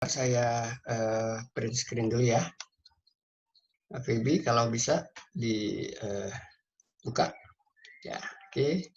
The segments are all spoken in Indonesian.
Saya print screen dulu ya. Feby kalau bisa dibuka. Ya, oke.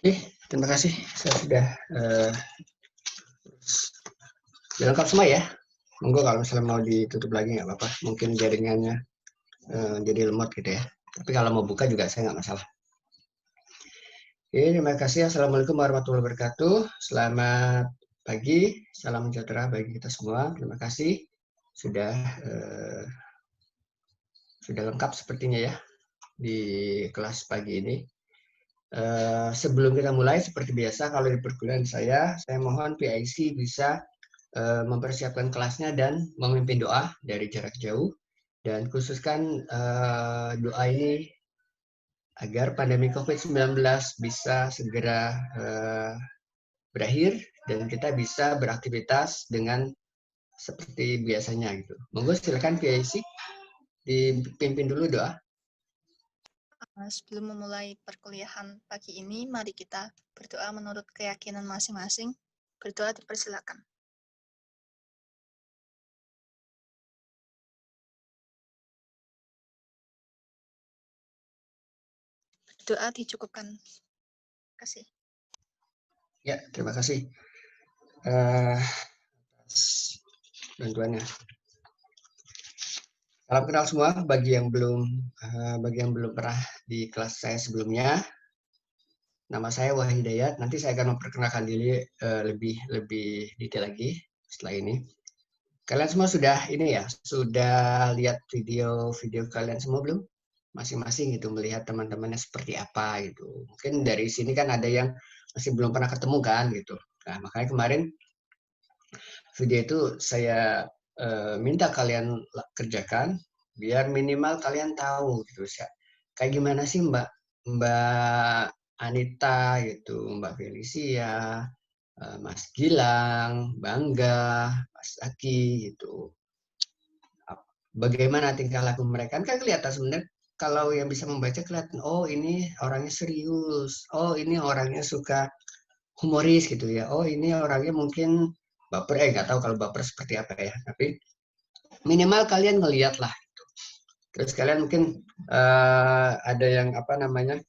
Oke, terima kasih. Saya sudah lengkap semua ya. Monggo kalau misalnya mau ditutup lagi nggak apa-apa. Mungkin jaringannya jadi lemot gitu ya. Tapi kalau mau buka juga saya nggak masalah. Oke, terima kasih. Assalamualaikum warahmatullahi wabarakatuh. Selamat pagi, salam sejahtera bagi kita semua. Terima kasih sudah lengkap sepertinya ya di kelas pagi ini. Sebelum kita mulai, seperti biasa kalau di perkuliahan saya mohon PIC bisa mempersiapkan kelasnya dan memimpin doa dari jarak jauh, dan khususkan doa ini agar pandemi COVID-19 bisa segera berakhir dan kita bisa beraktivitas dengan seperti biasanya gitu. Monggo silakan PIC dipimpin dulu doa. Sebelum memulai perkuliahan pagi ini, mari kita berdoa menurut keyakinan masing-masing. Berdoa dipersilakan. Doa dicukupkan. Terima kasih. Ya, terima kasih atas bantuannya. Salam kenal semua bagi yang belum pernah di kelas saya sebelumnya. Nama saya Wahid Hidayat. Nanti saya akan memperkenalkan diri lebih detail lagi setelah ini. Kalian semua sudah lihat video kalian semua belum? masing-masing gitu, melihat teman-temannya seperti apa gitu. Mungkin dari sini kan ada yang masih belum pernah ketemu kan gitu. Nah, makanya kemarin video itu saya minta kalian kerjakan biar minimal kalian tahu gitu kayak gimana sih Mbak Anita gitu, Mbak Felicia, Mas Gilang, Bangga, Mas Aki gitu. Bagaimana tingkah laku mereka kan kelihatan sebenarnya kalau yang bisa membaca kelihatan oh ini orangnya serius, oh ini orangnya suka humoris gitu ya, oh ini orangnya mungkin baper nggak tahu kalau baper seperti apa ya, tapi minimal kalian ngeliat lah. Terus kalian mungkin ada yang apa namanya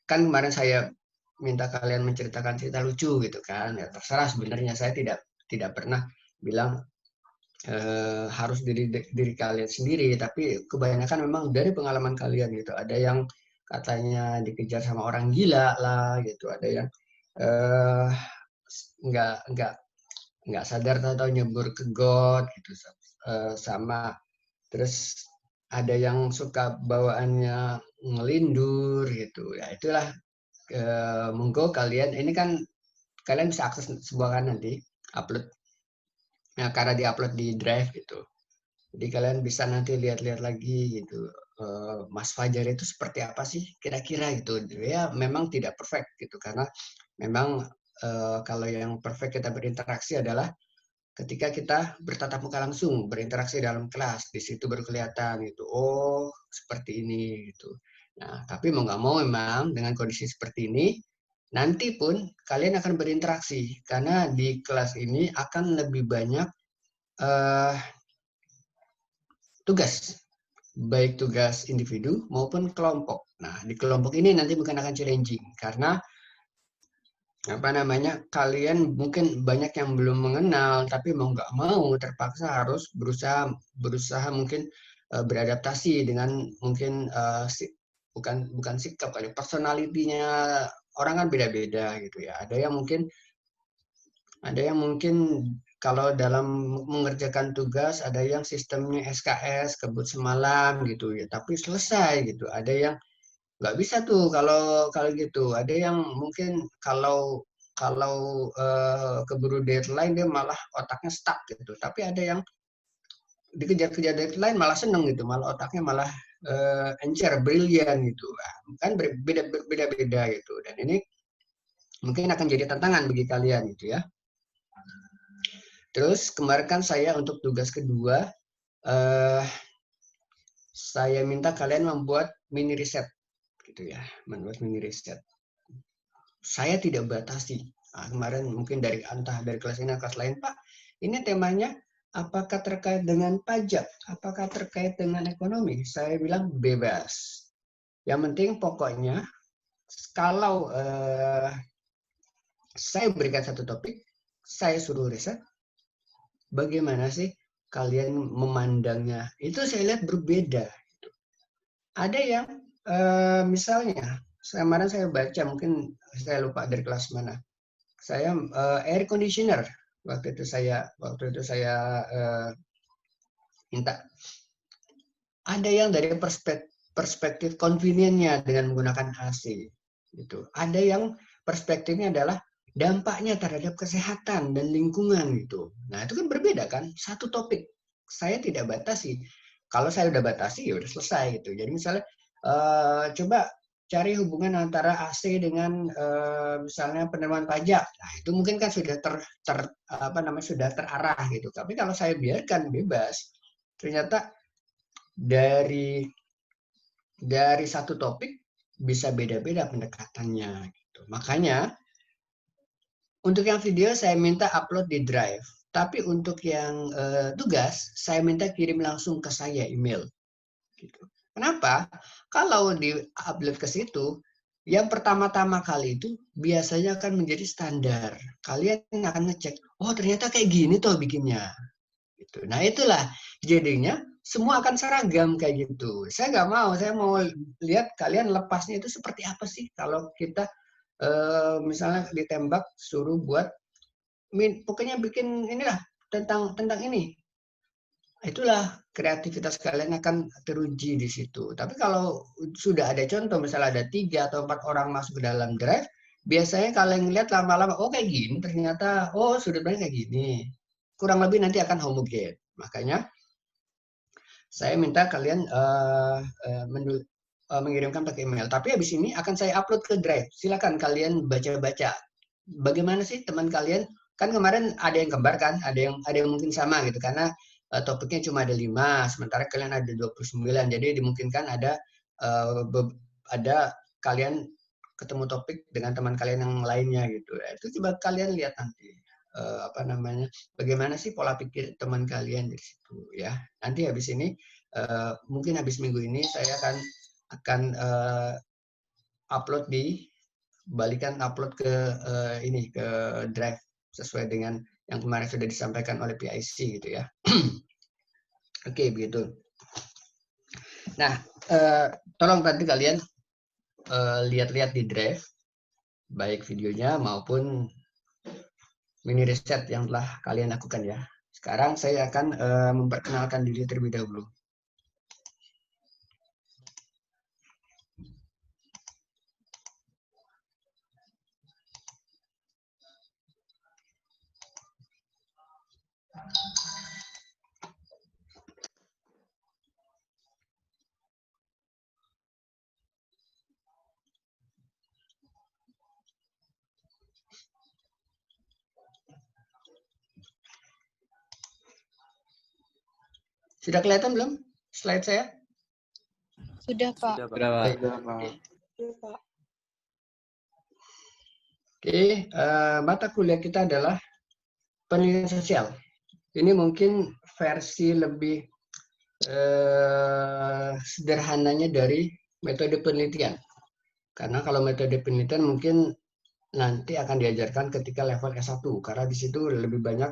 kan kemarin saya minta kalian menceritakan cerita lucu gitu kan, ya terserah sebenarnya saya tidak pernah bilang harus diri kalian sendiri, tapi kebanyakan memang dari pengalaman kalian gitu. Ada yang katanya dikejar sama orang gila lah gitu, ada yang eh, nggak nggak nggak sadar atau nyebur ke got gitu, sama terus ada yang suka bawaannya ngelindur gitu ya. Itulah monggo kalian ini kan kalian bisa akses sebuah kan nanti upload, nah, karena diupload di Drive gitu. Jadi kalian bisa nanti lihat-lihat lagi gitu, Mas Fajar itu seperti apa sih kira-kira gitu. Ya memang tidak perfect gitu karena memang kalau yang perfect kita berinteraksi adalah ketika kita bertatap muka langsung, berinteraksi dalam kelas, di situ baru kelihatan gitu. Oh seperti ini gitu. Nah tapi mau nggak mau memang dengan kondisi seperti ini nanti pun kalian akan berinteraksi karena di kelas ini akan lebih banyak uh, tugas, baik tugas individu maupun kelompok. Nah, di kelompok ini nanti mungkin akan challenging karena apa namanya kalian mungkin banyak yang belum mengenal tapi mau nggak mau terpaksa harus berusaha berusaha mungkin beradaptasi dengan mungkin bukan sikap kali personalitinya orang kan beda-beda gitu ya. Ada yang mungkin kalau dalam mengerjakan tugas ada yang sistemnya SKS kebut semalam gitu ya, tapi selesai gitu. Ada yang nggak bisa tuh kalau kalau gitu. Ada yang mungkin kalau kalau keburu deadline dia malah otaknya stuck gitu. Tapi ada yang dikejar-kejar deadline malah seneng gitu, malah otaknya malah encer, brilian gitu. Nah, kan beda-beda gitu. Dan ini mungkin akan jadi tantangan bagi kalian gitu ya. Terus kemarin kan saya untuk tugas kedua, saya minta kalian membuat mini riset, gitu ya, membuat mini riset. Saya tidak batasi. Nah, kemarin mungkin entah dari kelas ini kelas lain, Pak, ini temanya apakah terkait dengan pajak, apakah terkait dengan ekonomi? Saya bilang bebas. Yang penting pokoknya kalau saya berikan satu topik, saya suruh riset, bagaimana sih kalian memandangnya? Itu saya lihat berbeda. Ada yang misalnya kemarin saya baca, mungkin saya lupa dari kelas mana. Saya air conditioner waktu itu saya minta. Ada yang dari perspektif convenience-nya dengan menggunakan AC gitu. Ada yang perspektifnya adalah dampaknya terhadap kesehatan dan lingkungan gitu. Nah, itu kan berbeda kan? Satu topik. Saya tidak batasi. Kalau saya udah batasi ya udah selesai gitu. Jadi misalnya coba cari hubungan antara AC dengan misalnya penerimaan pajak. Nah, itu mungkin kan sudah sudah terarah gitu. Tapi kalau saya biarkan bebas, ternyata dari satu topik bisa beda-beda pendekatannya gitu. Makanya untuk yang video saya minta upload di Drive, tapi untuk yang tugas saya minta kirim langsung ke saya email. Gitu. Kenapa? Kalau di upload ke situ, yang pertama-tama kali itu biasanya akan menjadi standar. Kalian akan ngecek, oh ternyata kayak gini tuh bikinnya. Gitu. Nah itulah jadinya semua akan seragam kayak gitu. Saya nggak mau, saya mau lihat kalian lepasnya itu seperti apa sih kalau kita misalnya ditembak suruh buat pokoknya bikin inilah tentang ini. itulah kreativitas kalian akan teruji di situ. Tapi kalau sudah ada contoh, misalnya ada 3 atau 4 orang masuk ke dalam Drive, biasanya kalian lihat lama-lama, oh kayak gini ternyata, oh sudut pandang kayak gini. Kurang lebih nanti akan homogen. Makanya saya minta kalian mengirimkan pakai email. Tapi habis ini akan saya upload ke Drive. Silakan kalian baca-baca. Bagaimana sih teman kalian? Kan kemarin ada yang kembar kan, ada yang mungkin sama gitu karena topiknya cuma ada 5, sementara kalian ada 29. Jadi dimungkinkan ada kalian ketemu topik dengan teman kalian yang lainnya gitu. Itu coba kalian lihat nanti apa namanya, bagaimana sih pola pikir teman kalian di situ ya. Nanti habis ini mungkin habis minggu ini saya akan upload upload ke ini ke Drive sesuai dengan yang kemarin sudah disampaikan oleh PIC gitu ya. Oke, begitu. Nah, tolong nanti kalian lihat-lihat di Drive, baik videonya maupun mini riset yang telah kalian lakukan ya. Sekarang saya akan memperkenalkan diri terlebih dahulu. Sudah kelihatan belum slide saya? Sudah, Pak. Baik. Oke, mata kuliah kita adalah penelitian sosial. Ini mungkin versi lebih sederhananya dari metode penelitian. Karena kalau metode penelitian mungkin nanti akan diajarkan ketika level S1, karena di situ lebih banyak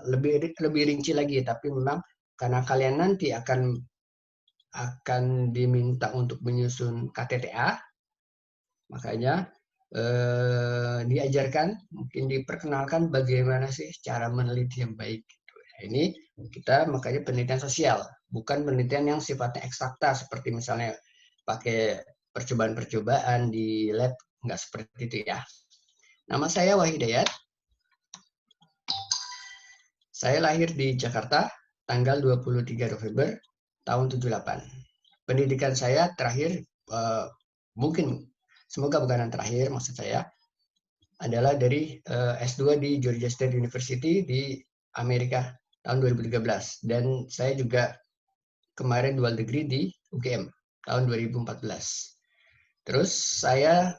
lebih rinci lagi. Tapi memang karena kalian nanti akan diminta untuk menyusun KTTA, makanya diajarkan, mungkin diperkenalkan bagaimana sih cara meneliti yang baik. Nah, ini kita makanya penelitian sosial, bukan penelitian yang sifatnya eksakta seperti misalnya pakai percobaan-percobaan di lab, nggak seperti itu ya. Nama saya Wahidayat. Saya lahir di Jakarta tanggal 23 November tahun 78. Pendidikan saya terakhir mungkin semoga bukan yang terakhir, maksud saya adalah dari S2 di Georgia State University di Amerika tahun 2013, dan saya juga kemarin dual degree di UGM tahun 2014. Terus saya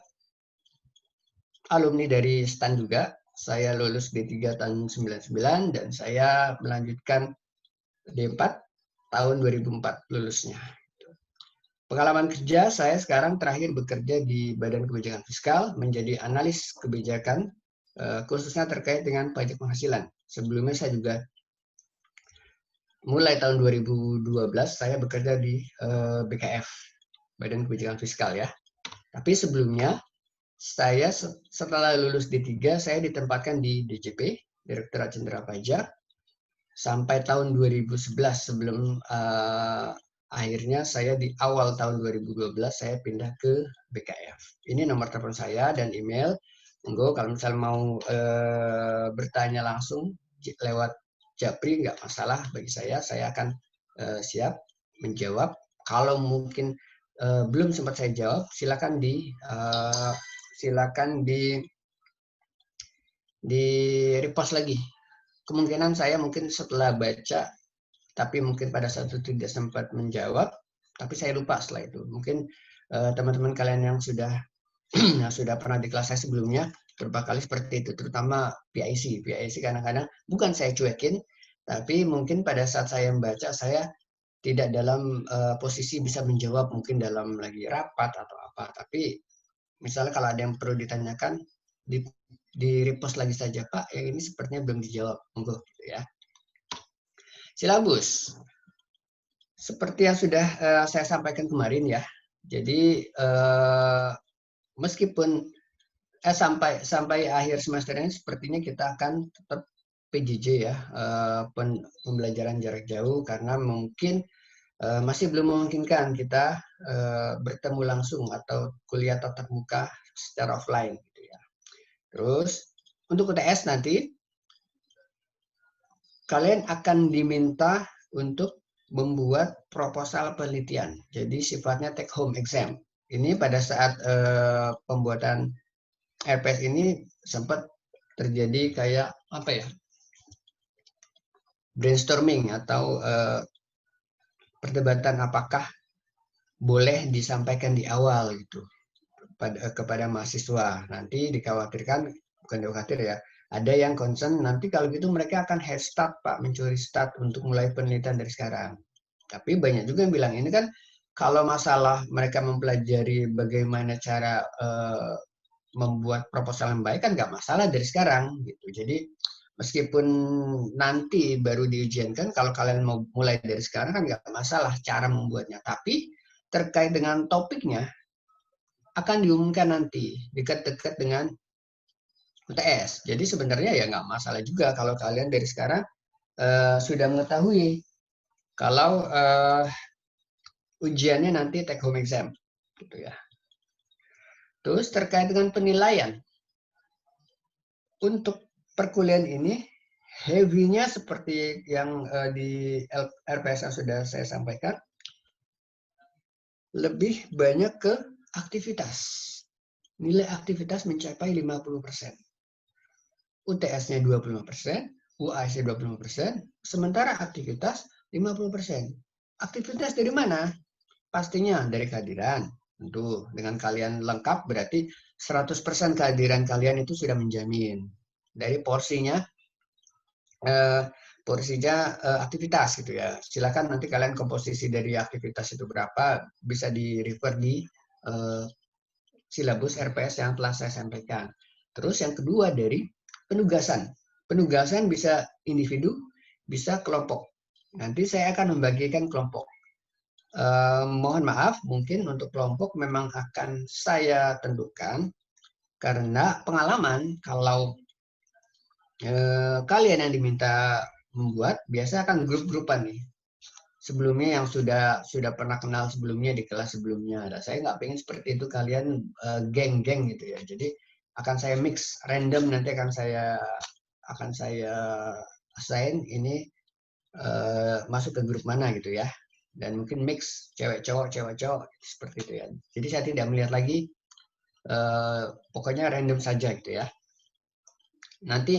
alumni dari STAN juga. Saya lulus D3 tahun 99 dan saya melanjutkan D4 tahun 2004 lulusnya. Pengalaman kerja saya sekarang terakhir bekerja di Badan Kebijakan Fiskal menjadi analis kebijakan khususnya terkait dengan pajak penghasilan. Sebelumnya saya juga mulai tahun 2012 saya bekerja di BKF, Badan Kebijakan Fiskal ya. Tapi sebelumnya saya setelah lulus D3 saya ditempatkan di DJP, Direktorat Jenderal Pajak, sampai tahun 2011 sebelum akhirnya saya di awal tahun 2012 saya pindah ke BKF. Ini nomor telepon saya dan email. Monggo kalau misalnya mau bertanya langsung lewat Japri nggak masalah bagi saya akan siap menjawab. Kalau mungkin belum sempat saya jawab, silakan di repost lagi. Kemungkinan saya mungkin setelah baca, tapi mungkin pada saat itu tidak sempat menjawab, tapi saya lupa setelah itu. Mungkin teman-teman kalian yang sudah pernah di kelas saya sebelumnya beberapa kali seperti itu, terutama PIC kadang-kadang bukan saya cuekin, tapi mungkin pada saat saya membaca saya tidak dalam posisi bisa menjawab, mungkin dalam lagi rapat atau apa. Tapi misalnya kalau ada yang perlu ditanyakan, di repost lagi saja, Pak, yang ini sepertinya belum dijawab, monggo gitu ya. Silabus seperti yang sudah saya sampaikan kemarin ya. Jadi meskipun sampai akhir semester ini sepertinya kita akan tetap PJJ ya, pembelajaran jarak jauh, karena mungkin masih belum memungkinkan kita bertemu langsung atau kuliah tatap muka secara offline gitu ya. Terus untuk UTS nanti kalian akan diminta untuk membuat proposal penelitian. Jadi sifatnya take home exam. Ini pada saat pembuatan RPS ini sempat terjadi kayak apa ya? Brainstorming atau perdebatan apakah boleh disampaikan di awal gitu kepada mahasiswa. Nanti dikhawatirkan, bukan dikhawatir ya, ada yang concern nanti kalau gitu mereka akan head start Pak, mencuri start untuk mulai penelitian dari sekarang. Tapi banyak juga yang bilang ini kan kalau masalah mereka mempelajari bagaimana cara membuat proposal yang baik kan nggak masalah dari sekarang gitu. Jadi meskipun nanti baru diujiankan, kalau kalian mau mulai dari sekarang kan nggak masalah cara membuatnya. Tapi terkait dengan topiknya akan diumumkan nanti dekat-dekat dengan UTS. Jadi sebenarnya ya nggak masalah juga kalau kalian dari sekarang sudah mengetahui kalau ujiannya nanti take home exam, gitu ya. Terus terkait dengan penilaian untuk perkuliahan ini, heavy-nya seperti yang di RPS yang sudah saya sampaikan, lebih banyak ke aktivitas. Nilai aktivitas mencapai 50%. UTS-nya 25%, UAS-nya 25%, sementara aktivitas 50%. Aktivitas dari mana? Pastinya dari kehadiran. Tentu dengan kalian lengkap berarti 100% kehadiran kalian itu sudah menjamin. Dari porsinya aktivitas gitu ya. Silakan nanti kalian komposisi dari aktivitas itu berapa bisa di-refer di silabus RPS yang telah saya sampaikan. Terus yang kedua dari penugasan. Penugasan bisa individu, bisa kelompok. Nanti saya akan membagikan kelompok. Mohon maaf, mungkin untuk kelompok memang akan saya tentukan karena pengalaman kalau kalian yang diminta membuat biasa akan grup-grupan nih. Sebelumnya yang sudah pernah kenal sebelumnya di kelas sebelumnya. Nah, saya nggak pengen seperti itu kalian geng-geng gitu ya. Jadi akan saya mix random, nanti akan saya assign ini masuk ke grup mana gitu ya. Dan mungkin mix cewek cowok seperti itu ya. Jadi saya tidak melihat lagi pokoknya random saja gitu ya. Nanti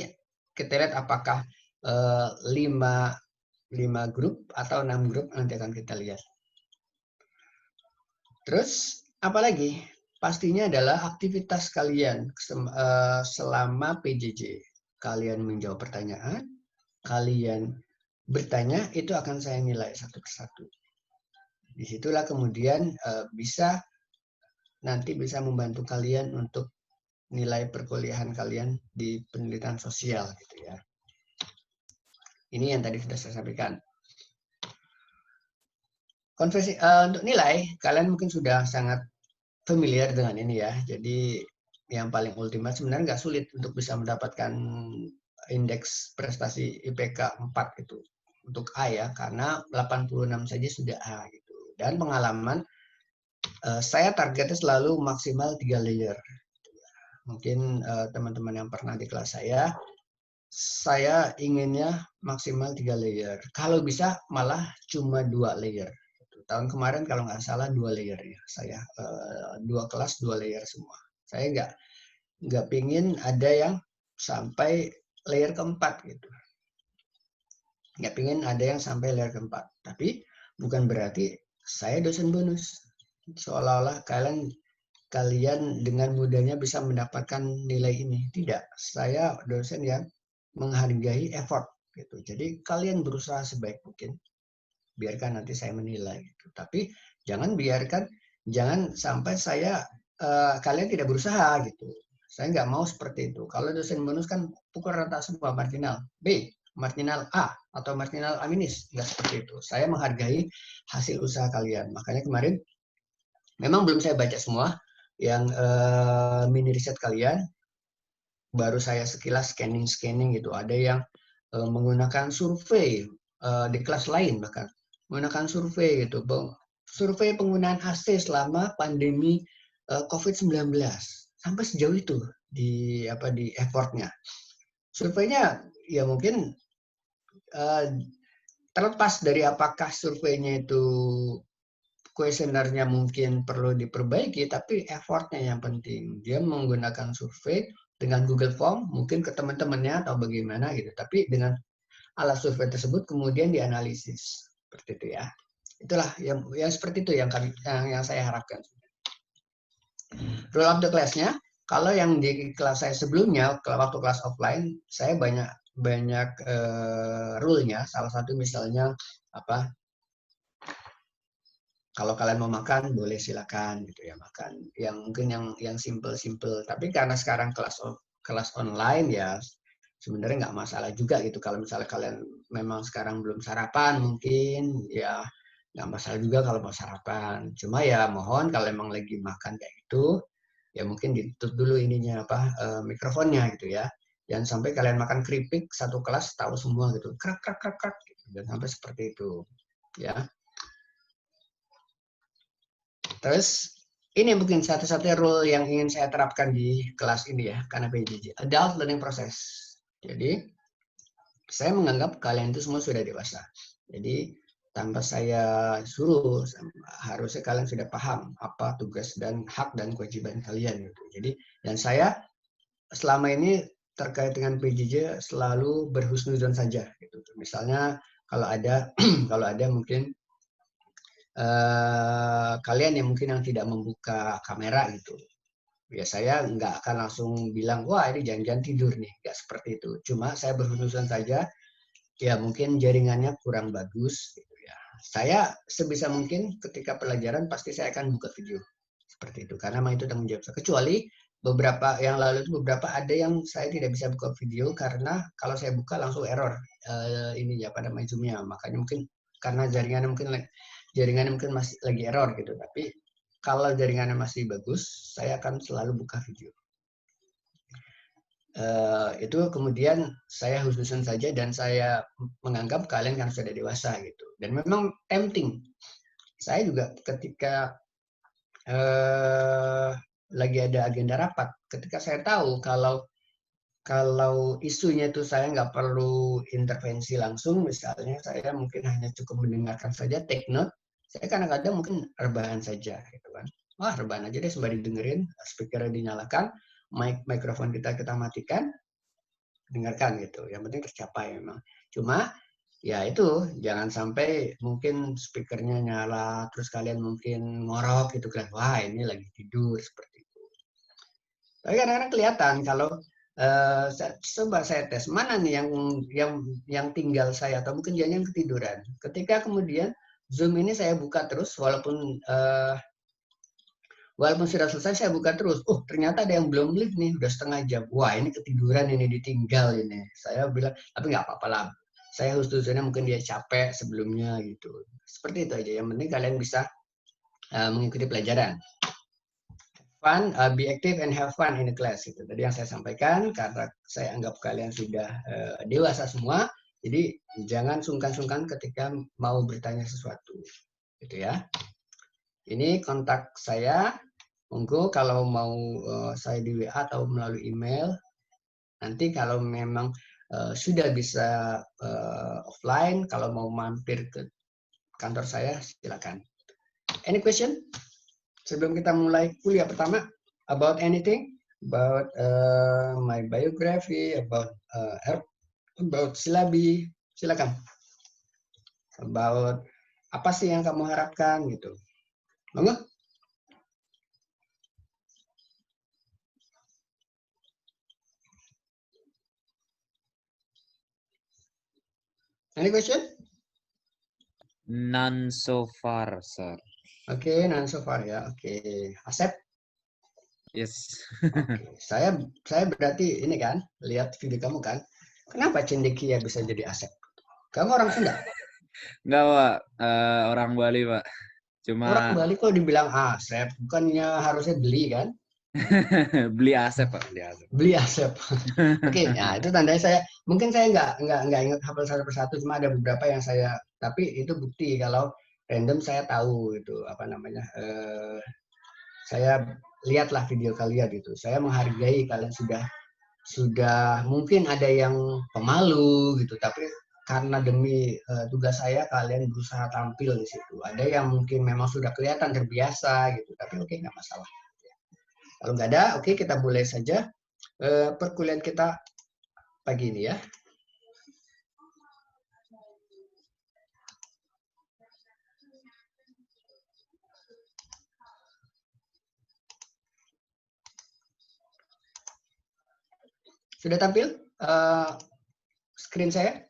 kita lihat apakah 5 grup atau 6 grup nanti akan kita lihat. Terus apalagi? Pastinya adalah aktivitas kalian selama PJJ. Kalian menjawab pertanyaan, kalian bertanya, itu akan saya nilai satu persatu. Disitulah kemudian nanti bisa membantu kalian untuk nilai perkuliahan kalian di penelitian sosial gitu ya. Ini yang tadi sudah saya sampaikan. Untuk nilai, kalian mungkin sudah sangat familiar dengan ini ya. Jadi yang paling ultimate sebenarnya nggak sulit untuk bisa mendapatkan indeks prestasi IPK 4 itu untuk A ya, karena 86 saja sudah A gitu. Dan pengalaman saya targetnya selalu maksimal 3 layer. Mungkin teman-teman yang pernah di kelas saya inginnya maksimal 3 layer. Kalau bisa malah cuma 2 layer. Tahun kemarin kalau nggak salah 2 layer ya. Saya 2 kelas 2 layer semua. Saya nggak pingin ada yang sampai layer keempat gitu. Nggak pingin ada yang sampai layer keempat. Tapi bukan berarti saya dosen bonus. Seolah-olah kalian dengan mudahnya bisa mendapatkan nilai ini. Tidak, saya dosen yang menghargai effort gitu. Jadi kalian berusaha sebaik mungkin. Biarkan nanti saya menilai gitu. Tapi jangan sampai kalian tidak berusaha gitu. Saya nggak mau seperti itu. Kalau dosen bonus kan pukul rata semua, marginal B, marginal A, atau marginal A minus. Nggak seperti itu. Saya menghargai hasil usaha kalian. Makanya kemarin memang belum saya baca semua yang mini riset kalian. Baru saya sekilas scanning gitu. Ada yang menggunakan survei di kelas lain, bahkan menggunakan survei gitu, survei penggunaan AC selama pandemi COVID-19 sampai sejauh itu di effortnya. Surveinya ya mungkin terlepas dari apakah surveinya itu kuesionernya mungkin perlu diperbaiki, tapi effortnya yang penting. Dia menggunakan survei dengan Google Form, mungkin ke teman-temannya atau bagaimana gitu. Tapi dengan alat survei tersebut kemudian dianalisis seperti itu ya. Itulah yang seperti itu yang saya harapkan. Rule of the class-nya, kalau yang di kelas saya sebelumnya, waktu kelas offline, saya banyak rule-nya. Salah satu misalnya apa? Kalau kalian mau makan boleh silakan gitu ya, makan yang mungkin yang simple. Tapi karena sekarang kelas online ya sebenarnya nggak masalah juga gitu. Kalau misalnya kalian memang sekarang belum sarapan mungkin ya nggak masalah juga kalau mau sarapan. Cuma ya mohon kalau emang lagi makan kayak gitu ya mungkin ditutup dulu ininya mikrofonnya gitu ya. Jangan sampai kalian makan keripik satu kelas tahu semua gitu, krak gitu. Jangan sampai seperti itu ya. Terus ini mungkin satu-satunya rule yang ingin saya terapkan di kelas ini ya, karena PJJ, adult learning process. Jadi saya menganggap kalian itu semua sudah dewasa. Jadi tanpa saya suruh, harusnya kalian sudah paham apa tugas dan hak dan kewajiban kalian gitu. Jadi dan saya selama ini terkait dengan PJJ selalu berhusnuzon saja gitu. Misalnya kalau ada kalau ada mungkin kalian yang mungkin yang tidak membuka kamera gitu, ya saya nggak akan langsung bilang wah ini jangan tidur nih, nggak seperti itu. Cuma saya berhusnuzon saja, ya mungkin jaringannya kurang bagus gitu ya. Saya sebisa mungkin ketika pelajaran pasti saya akan buka video seperti itu karena memang itu tanggung jawab saya. Kecuali beberapa yang lalu itu ada yang saya tidak bisa buka video karena kalau saya buka langsung error ini ya pada Zoom-nya. Makanya mungkin karena jaringannya mungkin masih lagi error gitu. Tapi kalau jaringannya masih bagus, saya akan selalu buka video. Itu kemudian saya khususin saja dan saya menganggap kalian kan sudah dewasa gitu. Dan memang tempting. Saya juga ketika lagi ada agenda rapat, ketika saya tahu kalau isunya itu saya nggak perlu intervensi langsung, misalnya saya mungkin hanya cukup mendengarkan saja, take note, saya kadang-kadang mungkin rebahan saja, gitu kan. Wah, rebahan aja deh sembari dengerin, speaker dinyalakan, mikrofon kita matikan, dengarkan gitu. Yang penting tercapai memang. Cuma ya itu jangan sampai mungkin speakernya nyala, terus kalian mungkin ngorok gitu kan, wah ini lagi tidur seperti itu. Tapi kadang-kadang kelihatan kalau coba saya tes mana nih yang tinggal saya atau mungkin jangan ketiduran. Ketika kemudian Zoom ini saya buka terus walaupun sudah selesai saya buka terus. Oh ternyata ada yang belum live nih udah setengah jam. Wah ini ketiduran ini ditinggal ini. Saya bilang tapi nggak apa-apa lah. Saya khususnya mungkin dia capek sebelumnya gitu. Seperti itu aja. Yang penting kalian bisa mengikuti pelajaran. Fun, be active and have fun in the class. Itu tadi yang saya sampaikan karena saya anggap kalian sudah dewasa semua. Jadi jangan sungkan-sungkan ketika mau bertanya sesuatu, gitu ya. Ini kontak saya. Monggo kalau mau saya di WA atau melalui email. Nanti kalau memang sudah bisa offline, kalau mau mampir ke kantor saya silakan. Any question? Sebelum kita mulai kuliah pertama, about anything, about my biography, about silabi, silakan. About apa sih yang kamu harapkan gitu. Monggo. Any question? None so far, sir. Oke, none so far ya. Oke, Asep. Yes. Oke, saya berarti ini kan lihat video kamu kan. Kenapa Cendekia bisa jadi Asep? Kamu orang Sunda? Enggak, Pak. Orang Bali, Pak. Cuma orang Bali kok dibilang Asep, bukannya harusnya beli kan? Beli Asep, Pak. Beli Asep. Beli Asep. Oke, nah itu tandanya saya mungkin saya nggak ingat hafal satu persatu, cuma ada beberapa yang saya, tapi itu bukti kalau random saya tahu itu apa namanya. Saya lihatlah video kalian gitu. Saya menghargai kalian sudah mungkin ada yang pemalu gitu, tapi karena demi tugas saya kalian berusaha tampil di situ. Ada yang mungkin memang sudah kelihatan terbiasa gitu, tapi oke, nggak masalah. Kalau nggak ada, oke, kita mulai saja perkuliahan kita pagi ini ya. Sudah tampil screen saya?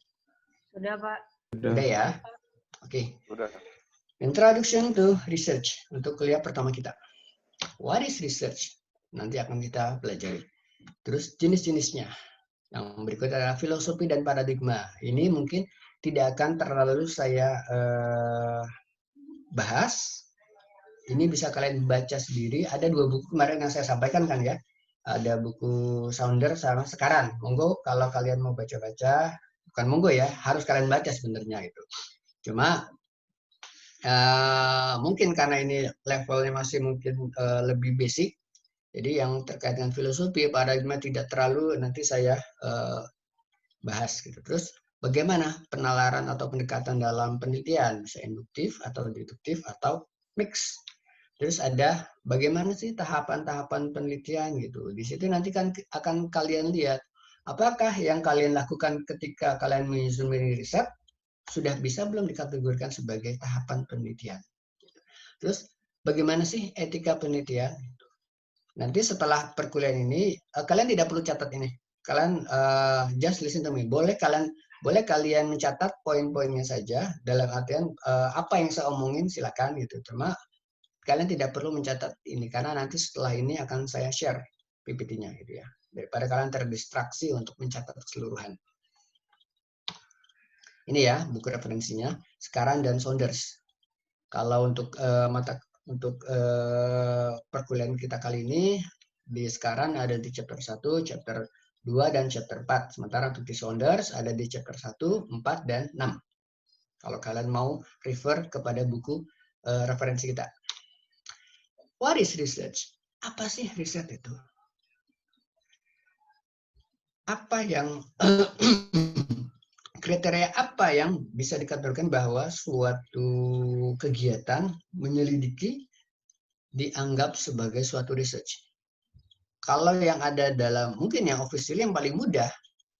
Sudah, Pak. Sudah ya. Oke. Sudah. Introduction to Research untuk kuliah pertama kita. What is research? Nanti akan kita pelajari. Terus jenis-jenisnya. Yang berikut adalah filosofi dan paradigma. Ini mungkin tidak akan terlalu saya bahas. Ini bisa kalian baca sendiri. Ada 2 buku kemarin yang saya sampaikan kan ya. Ada buku Sounder sama Sekarang. Monggo kalau kalian mau baca-baca, bukan monggo ya, harus kalian baca sebenarnya itu. Cuma mungkin karena ini levelnya masih mungkin lebih basic, jadi yang terkait dengan filosofi paradigma tidak terlalu nanti saya bahas gitu. Terus bagaimana penalaran atau pendekatan dalam penelitian, bisa induktif atau deduktif atau mix. Terus ada bagaimana sih tahapan-tahapan penelitian gitu. Di situ nanti kan akan kalian lihat apakah yang kalian lakukan ketika kalian menyusun mini riset sudah bisa belum dikategorikan sebagai tahapan penelitian. Terus bagaimana sih etika penelitian? Nanti setelah perkuliahan ini kalian tidak perlu catat ini. Kalian just listen to me. Boleh kalian mencatat poin-poinnya saja dalam artian apa yang saya omongin silakan gitu. Cuma kalian tidak perlu mencatat ini karena nanti setelah ini akan saya share PPT-nya gitu ya. Daripada kalian terdistraksi untuk mencatat keseluruhan. Ini ya buku referensinya, Sekarang dan Saunders. Kalau untuk perkuliahan kita kali ini di Sekarang ada di chapter 1, chapter 2 dan chapter 4. Sementara untuk di Saunders ada di chapter 1, 4 dan 6. Kalau kalian mau refer kepada buku referensi kita. What is research? Apa sih riset itu? Apa yang kriteria apa yang bisa dikategorikan bahwa suatu kegiatan menyelidiki dianggap sebagai suatu research? Kalau yang ada dalam, mungkin yang official yang paling mudah,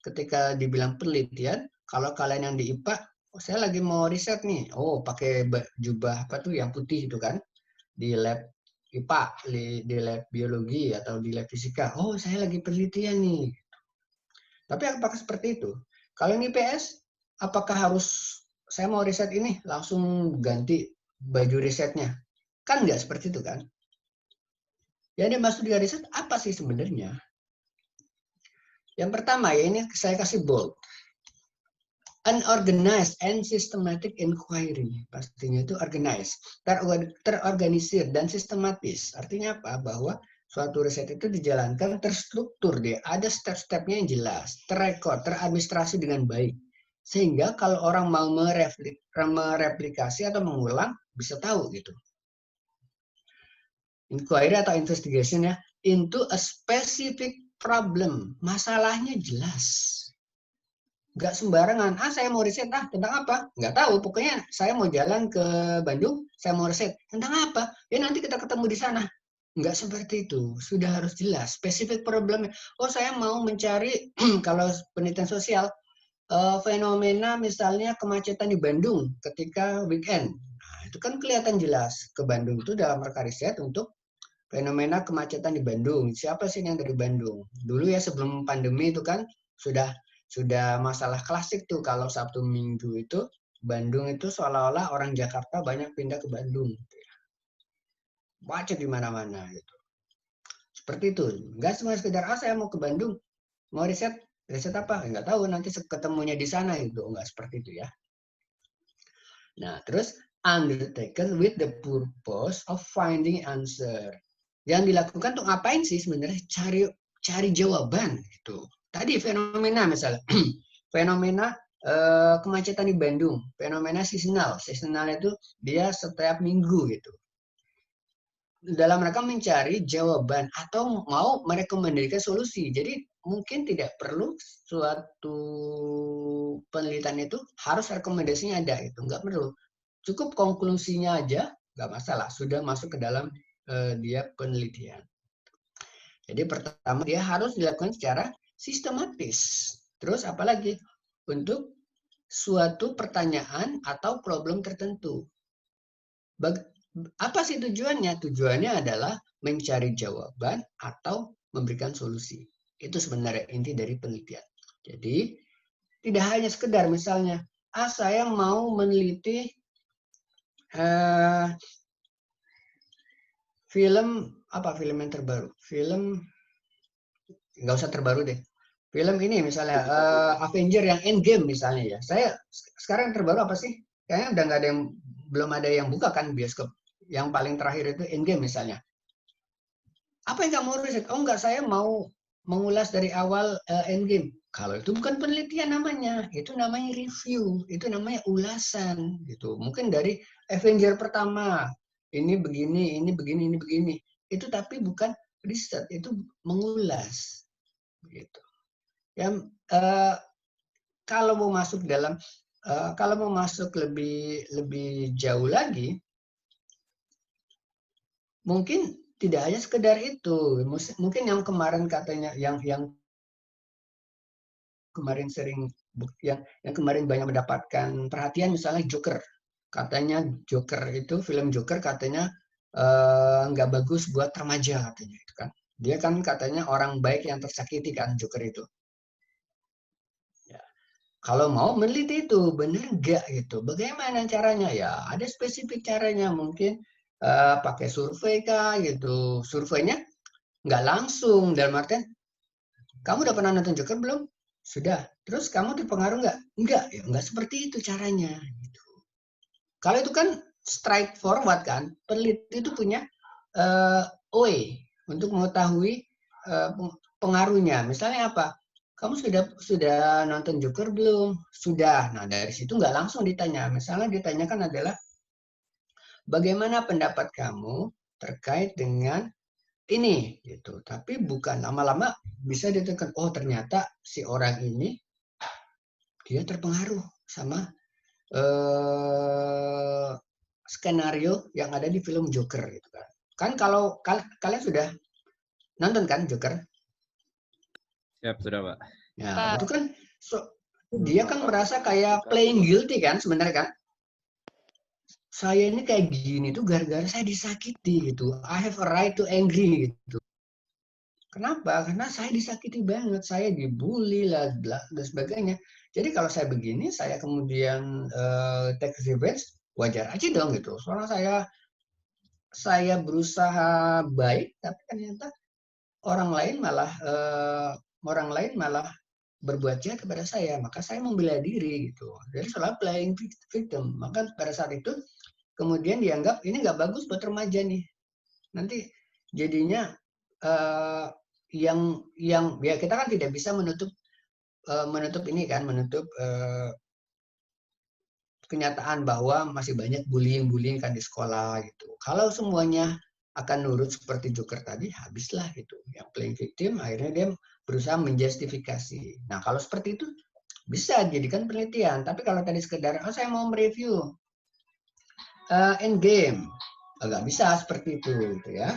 ketika dibilang penelitian, kalau kalian yang di IPA, oh, saya lagi mau riset nih, oh pakai jubah apa tuh yang putih itu kan, di lab IPA, di lab biologi atau di lab fisika, oh saya lagi penelitian nih. Tapi apakah seperti itu? Kalau yang IPS, apakah harus saya mau riset ini langsung ganti baju risetnya? Kan nggak seperti itu kan? Yang dimaksud dengan riset apa sih sebenarnya? Yang pertama ya ini saya kasih bold. Unorganized and systematic inquiry. Pastinya itu organized, terorganisir dan sistematis. Artinya apa? Bahwa suatu riset itu dijalankan terstruktur, dia ada step-stepnya yang jelas, terrekod, teradministrasi dengan baik. Sehingga kalau orang mau mereplikasi atau mengulang, bisa tahu gitu. Inquiry atau investigation ya, into a specific problem. Masalahnya jelas. Nggak sembarangan, saya mau riset, tentang apa? Nggak tahu, pokoknya saya mau jalan ke Bandung, saya mau riset. Tentang apa? Ya nanti kita ketemu di sana. Nggak seperti itu, sudah harus jelas. Spesifik problemnya, oh saya mau mencari, kalau penelitian sosial, fenomena misalnya kemacetan di Bandung ketika weekend. Nah, itu kan kelihatan jelas, ke Bandung itu dalam rangka riset untuk fenomena kemacetan di Bandung. Siapa sih yang dari Bandung? Dulu ya sebelum pandemi itu kan sudah masalah klasik tuh kalau Sabtu Minggu itu Bandung itu seolah-olah orang Jakarta banyak pindah ke Bandung. Macet di mana-mana gitu. Seperti itu. Enggak cuma sekedar saya mau ke Bandung, mau riset apa? Enggak tahu nanti ketemunya di sana itu. Enggak seperti itu ya. Nah, terus undertaken with the purpose of finding answer. Yang dilakukan tuh ngapain sih sebenarnya? Cari jawaban gitu. Tadi fenomena misalnya, fenomena kemacetan di Bandung, fenomena seasonal. Seasonal itu dia setiap minggu gitu. Dalam rangka mencari jawaban atau mau merekomendasikan solusi. Jadi mungkin tidak perlu suatu penelitian itu harus rekomendasinya ada, itu nggak perlu. Cukup konklusinya aja, nggak masalah. Sudah masuk ke dalam dia penelitian. Jadi pertama dia harus dilakukan secara sistematis. Terus apalagi untuk suatu pertanyaan atau problem tertentu. Apa sih tujuannya? Tujuannya adalah mencari jawaban atau memberikan solusi. Itu sebenarnya inti dari penelitian. Jadi tidak hanya sekedar misalnya, saya mau meneliti film yang terbaru. Film nggak usah terbaru deh. Film ini misalnya Avenger yang Endgame misalnya ya. Saya sekarang terbaru apa sih? Kayaknya udah nggak ada yang belum ada yang buka kan bioskop. Yang paling terakhir itu Endgame misalnya. Apa yang kamu riset? Oh enggak, saya mau mengulas dari awal Endgame. Kalau itu bukan penelitian namanya, itu namanya review, itu namanya ulasan gitu. Mungkin dari Avenger pertama, ini begini, ini begini, ini begini. Itu tapi bukan riset, itu mengulas gitu. Yang kalau mau masuk dalam kalau mau masuk lebih jauh lagi, mungkin tidak hanya sekedar itu. Mungkin yang kemarin katanya yang kemarin sering yang kemarin banyak mendapatkan perhatian misalnya Joker. Katanya Joker itu film Joker katanya nggak bagus buat remaja katanya itu kan. Dia kan katanya orang baik yang tersakiti kan Joker itu. Ya. Kalau mau meneliti itu benar nggak gitu. Bagaimana caranya? Ya ada spesifik caranya mungkin pakai survei kah gitu. Surveinya nggak langsung dalam artian kamu udah pernah nonton Joker belum? Sudah. Terus kamu terpengaruh nggak? Enggak. Ya, enggak seperti itu caranya. Gitu. Kalau itu kan straightforward kan. Peneliti itu punya way untuk mengetahui pengaruhnya. Misalnya apa? Kamu sudah nonton Joker belum? Sudah. Nah dari situ nggak langsung ditanya. Misalnya ditanyakan adalah bagaimana pendapat kamu terkait dengan ini gitu. Tapi bukan lama-lama bisa ditekan, oh ternyata si orang ini dia terpengaruh sama skenario yang ada di film Joker gitu kan. Kan kalau kalian sudah nonton kan Joker? Siap, sudah, Pak. Ya, itu kan dia kan merasa kayak playing guilty kan sebenarnya kan. Saya ini kayak gini tuh gara-gara saya disakiti gitu. I have a right to angry gitu. Kenapa? Karena saya disakiti banget, saya dibully lah dan sebagainya. Jadi kalau saya begini, saya kemudian take revenge, wajar aja dong gitu. Soalnya saya berusaha baik, tapi ternyata orang lain malah berbuat jahat kepada saya, maka saya membela diri gitu. Jadi selalu playing victim. Maka pada saat itu kemudian dianggap ini nggak bagus buat remaja nih. Nanti jadinya yang ya kita kan tidak bisa menutup ini kan menutup kenyataan bahwa masih banyak bullying kan di sekolah gitu. Kalau semuanya akan nurut seperti Joker tadi, habislah gitu. Yang playing victim akhirnya dia berusaha menjustifikasi. Nah kalau seperti itu bisa jadikan penelitian. Tapi kalau tadi sekedar, oh saya mau mereview Endgame, nggak bisa seperti itu gitu ya.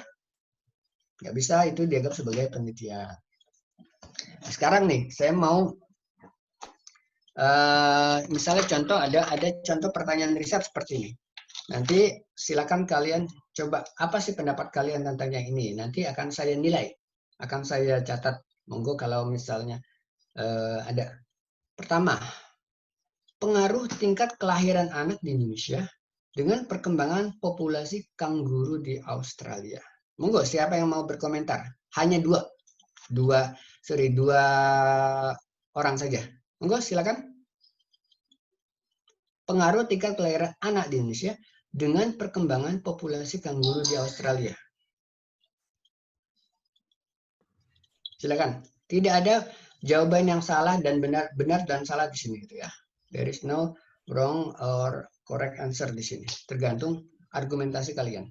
Nggak bisa itu dianggap sebagai penelitian. Nah, sekarang nih saya mau misalnya contoh ada contoh pertanyaan riset seperti ini. Nanti silakan kalian coba apa sih pendapat kalian tentang yang ini. Nanti akan saya nilai, akan saya catat. Monggo kalau misalnya ada. Pertama, pengaruh tingkat kelahiran anak di Indonesia dengan perkembangan populasi kanguru di Australia. Monggo siapa yang mau berkomentar? Hanya dua orang saja. Monggo silakan. Pengaruh tingkat kelahiran anak di Indonesia dengan perkembangan populasi kanguru di Australia. Silakan. Tidak ada jawaban yang salah dan benar dan salah di sini gitu ya. There is no wrong or correct answer di sini. Tergantung argumentasi kalian.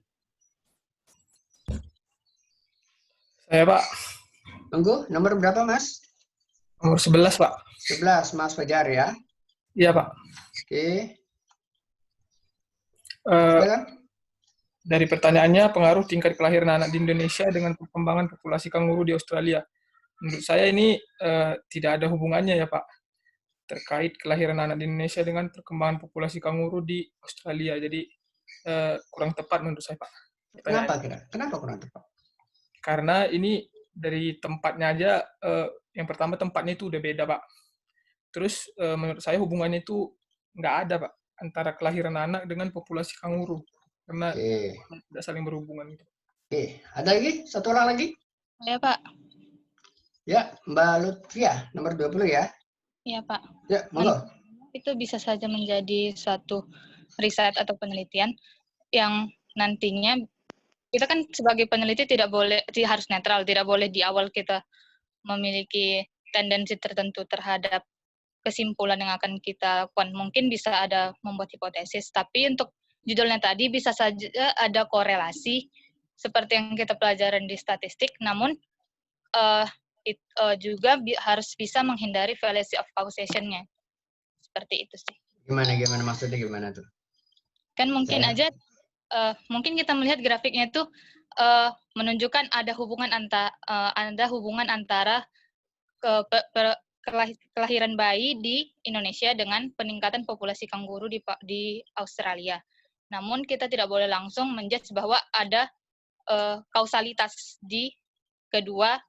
Saya, Pak. Tunggu, nomor berapa, Mas? Nomor 11, Pak. 11, Mas Fajar ya. Iya, Pak. Oke. Eh, Silakan. dari pertanyaannya, pengaruh tingkat kelahiran anak di Indonesia dengan perkembangan populasi kanguru di Australia. Menurut saya ini tidak ada hubungannya ya, Pak, terkait kelahiran anak di Indonesia dengan perkembangan populasi kanguru di Australia. Jadi kurang tepat menurut saya, Pak. Kenapa kira? Kenapa kurang tepat? Karena ini dari tempatnya aja, yang pertama tempatnya itu udah beda, Pak. Terus menurut saya hubungannya itu nggak ada, Pak, antara kelahiran anak dengan populasi kanguru. Karena tidak saling berhubungan. Oke, ada lagi? Satu orang lagi? Ya, Pak. Ya, Mbak Lutfia, nomor 20 ya. Iya, Pak. Ya, monggo. Itu bisa saja menjadi suatu riset atau penelitian yang nantinya kita kan sebagai peneliti harus netral, tidak boleh di awal kita memiliki tendensi tertentu terhadap kesimpulan yang akan kita lakukan. Mungkin bisa ada membuat hipotesis, tapi untuk judulnya tadi bisa saja ada korelasi seperti yang kita pelajaran di statistik, namun juga harus bisa menghindari fallacy of causation-nya. Seperti itu sih. Gimana maksudnya gimana tuh? Kan mungkin aja mungkin kita melihat grafiknya itu menunjukkan ada hubungan antara kelahiran bayi di Indonesia dengan peningkatan populasi kanguru di Australia. Namun kita tidak boleh langsung menjudge bahwa ada kausalitas di kedua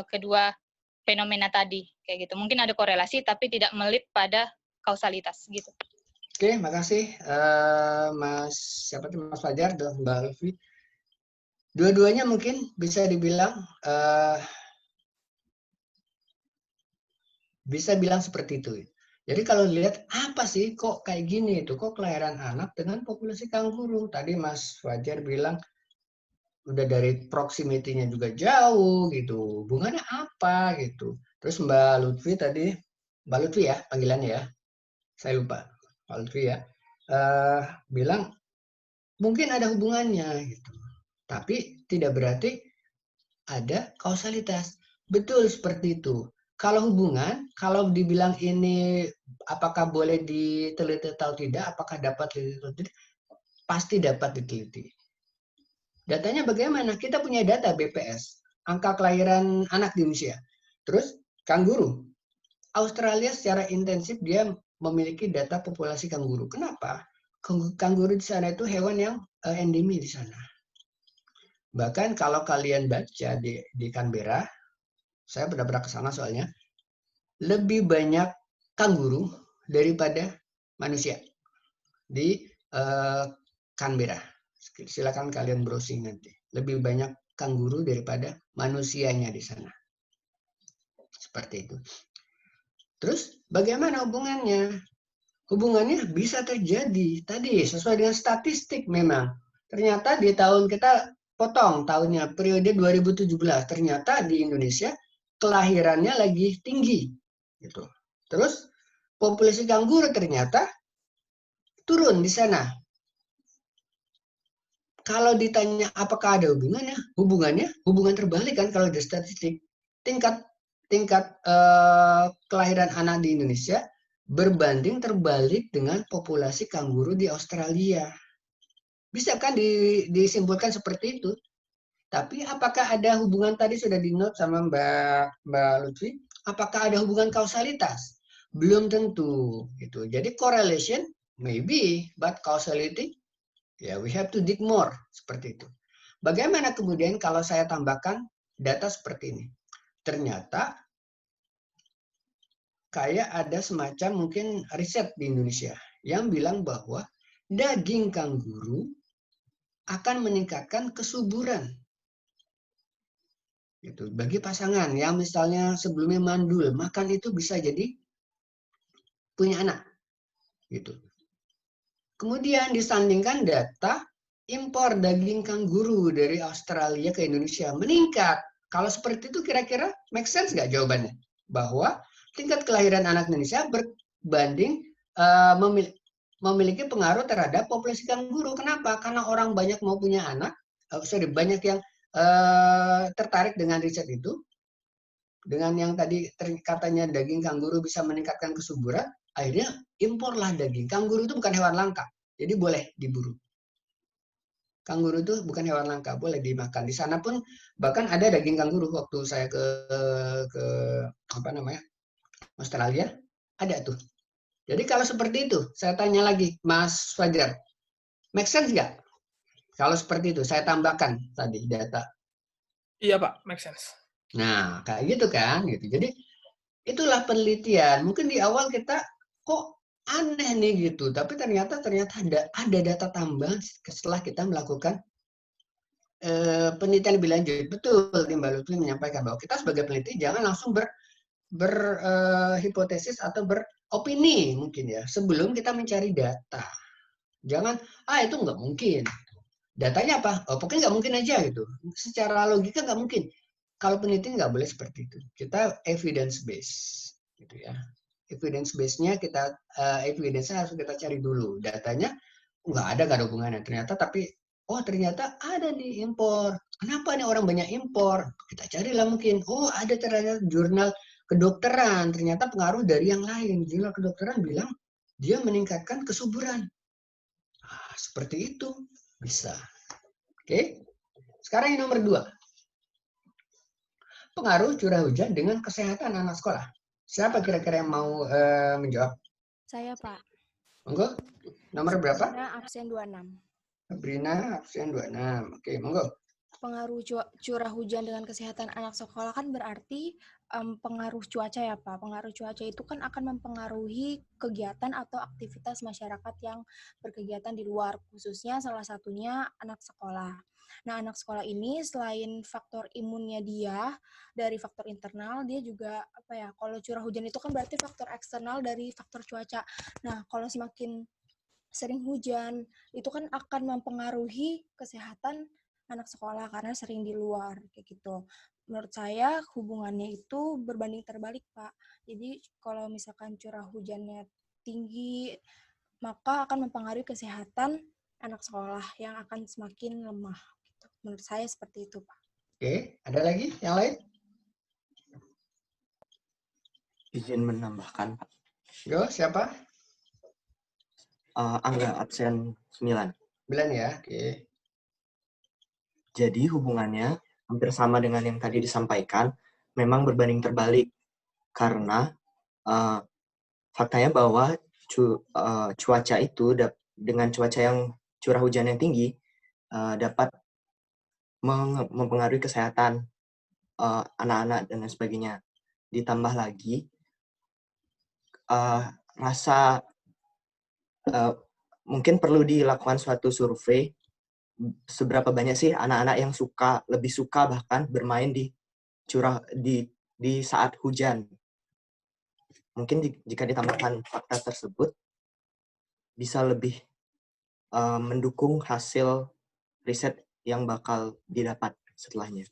kedua fenomena tadi, kayak gitu. Mungkin ada korelasi tapi tidak melit pada kausalitas gitu. Oke, makasih Mas Fajar dan Mbak Lutfi. Dua-duanya mungkin bisa dibilang bisa bilang seperti itu. Jadi kalau lihat apa sih kok kayak gini itu, kok kelahiran anak dengan populasi kanguru. Tadi Mas Fajar bilang udah dari proximity-nya juga jauh gitu. Hubungannya apa gitu. Terus Mbak Lutfi tadi, Mbak Lutfi ya panggilannya ya. Saya lupa. Mbak Lutfi ya. Bilang mungkin ada hubungannya gitu. Tapi tidak berarti ada kausalitas. Betul seperti itu. Kalau hubungan, kalau dibilang ini apakah boleh diteliti atau tidak, apakah dapat diteliti atau tidak, pasti dapat diteliti. Datanya bagaimana? Kita punya data BPS, angka kelahiran anak di Indonesia. Terus kanguru. Australia secara intensif dia memiliki data populasi kanguru. Kenapa? Kanguru di sana itu hewan yang endemi di sana. Bahkan kalau kalian baca di Canberra, saya pernah ke sana soalnya, lebih banyak kanguru daripada manusia di Canberra. Silakan kalian browsing nanti. Lebih banyak kanguru daripada manusianya di sana. Seperti itu. Terus bagaimana hubungannya? Hubungannya bisa terjadi tadi sesuai dengan statistik memang. Ternyata di tahun kita potong tahunnya periode 2017 ternyata di Indonesia kelahirannya lagi tinggi gitu. Terus populasi kanguru ternyata turun di sana. Kalau ditanya apakah ada hubungannya hubungan terbalik kan kalau di statistik. Tingkat kelahiran anak di Indonesia berbanding terbalik dengan populasi kanguru di Australia. Bisa kan disimpulkan seperti itu? Tapi apakah ada hubungan tadi sudah di-note sama Mbak Lutfi? Apakah ada hubungan kausalitas? Belum tentu gitu. Jadi correlation maybe, but causality we have to dig more seperti itu. Bagaimana kemudian kalau saya tambahkan data seperti ini? Ternyata kayak ada semacam mungkin riset di Indonesia yang bilang bahwa daging kanguru akan meningkatkan kesuburan. Gitu. Bagi pasangan yang misalnya sebelumnya mandul, makan itu bisa jadi punya anak. Gitu. Kemudian disandingkan data impor daging kanguru dari Australia ke Indonesia meningkat. Kalau seperti itu kira-kira make sense nggak jawabannya? Bahwa tingkat kelahiran anak Indonesia berbanding memiliki pengaruh terhadap populasi kanguru. Kenapa? Karena orang banyak mau punya anak, banyak yang tertarik dengan riset itu, dengan yang tadi katanya daging kanguru bisa meningkatkan kesuburan, akhirnya imporlah daging. Kanguru itu bukan hewan langka, jadi boleh diburu. Kanguru itu bukan hewan langka, boleh dimakan. Di sana pun bahkan ada daging kanguru. Waktu saya ke Australia, ada tuh. Jadi kalau seperti itu, saya tanya lagi, Mas Fajar, make sense nggak? Kalau seperti itu, saya tambahkan tadi data. Iya Pak, make sense. Nah, kayak gitu kan, gitu. Jadi itulah penelitian. Mungkin di awal kita kok aneh nih gitu, tapi ternyata ada data tambahan setelah kita melakukan penelitian lebih lanjut. Betul, Mbak Lutfi menyampaikan bahwa kita sebagai peneliti jangan langsung berhipotesis atau beropini mungkin ya sebelum kita mencari data. Jangan itu nggak mungkin. Datanya apa? Oh, pokoknya nggak mungkin aja gitu. Secara logika nggak mungkin. Kalau peneliti nggak boleh seperti itu. Kita evidence based, gitu ya. Evidence base-nya kita evidence-nya harus kita cari dulu. Datanya nggak ada hubungannya. Ternyata ternyata ada di impor. Kenapa nih orang banyak impor? Kita carilah mungkin. Oh, ada ternyata jurnal kedokteran. Ternyata pengaruh dari yang lain. Jurnal kedokteran bilang dia meningkatkan kesuburan. Seperti itu bisa. Oke. Sekarang yang nomor 2. Pengaruh curah hujan dengan kesehatan anak sekolah. Siapa kira-kira yang mau menjawab? Saya, Pak. Monggo. Nomor berapa? Sabrina, absen 26. Sabrina, absen 26. Oke, monggo. Pengaruh curah hujan dengan kesehatan anak sekolah kan berarti pengaruh cuaca ya Pak. Pengaruh cuaca itu kan akan mempengaruhi kegiatan atau aktivitas masyarakat yang berkegiatan di luar, khususnya salah satunya anak sekolah. Nah, anak sekolah ini selain faktor imunnya dia, dari faktor internal, dia juga kalau curah hujan itu kan berarti faktor eksternal dari faktor cuaca. Nah, kalau semakin sering hujan, itu kan akan mempengaruhi kesehatan anak sekolah karena sering di luar kayak gitu. Menurut saya hubungannya itu berbanding terbalik, Pak. Jadi kalau misalkan curah hujannya tinggi, maka akan mempengaruhi kesehatan anak sekolah yang akan semakin lemah. Gitu. Menurut saya seperti itu, Pak. Oke, ada lagi yang lain? Izin menambahkan, Pak. Yo, siapa? Angga, absen 9. 9 ya, oke. Jadi hubungannya hampir sama dengan yang tadi disampaikan, memang berbanding terbalik. Karena faktanya bahwa cuaca itu dengan cuaca yang curah hujan yang tinggi dapat mempengaruhi kesehatan anak-anak dan lain sebagainya. Ditambah lagi mungkin perlu dilakukan suatu survei seberapa banyak sih anak-anak yang lebih suka bahkan bermain di saat hujan. Mungkin jika ditambahkan fakta tersebut bisa lebih mendukung hasil riset yang bakal didapat setelahnya.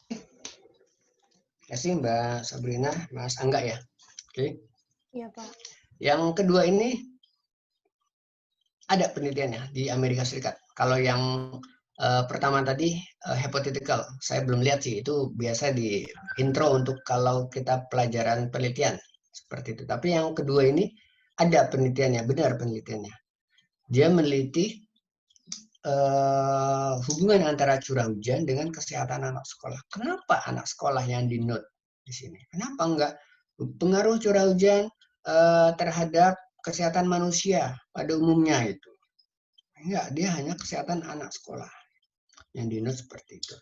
Terima kasih Mbak Sabrina, Mas Angga ya. Oke. Iya, Pak. Yang kedua ini ada penelitiannya di Amerika Serikat. Kalau yang pertama tadi hypothetical, saya belum lihat sih, itu biasa di intro untuk kalau kita pelajaran penelitian seperti itu. Tapi yang kedua ini ada penelitiannya, benar penelitiannya. Dia meneliti hubungan antara curah hujan dengan kesehatan anak sekolah. Kenapa anak sekolah yang di-note di sini? Kenapa enggak pengaruh curah hujan terhadap kesehatan manusia pada umumnya itu? Enggak, dia hanya kesehatan anak sekolah yang di-note seperti itu.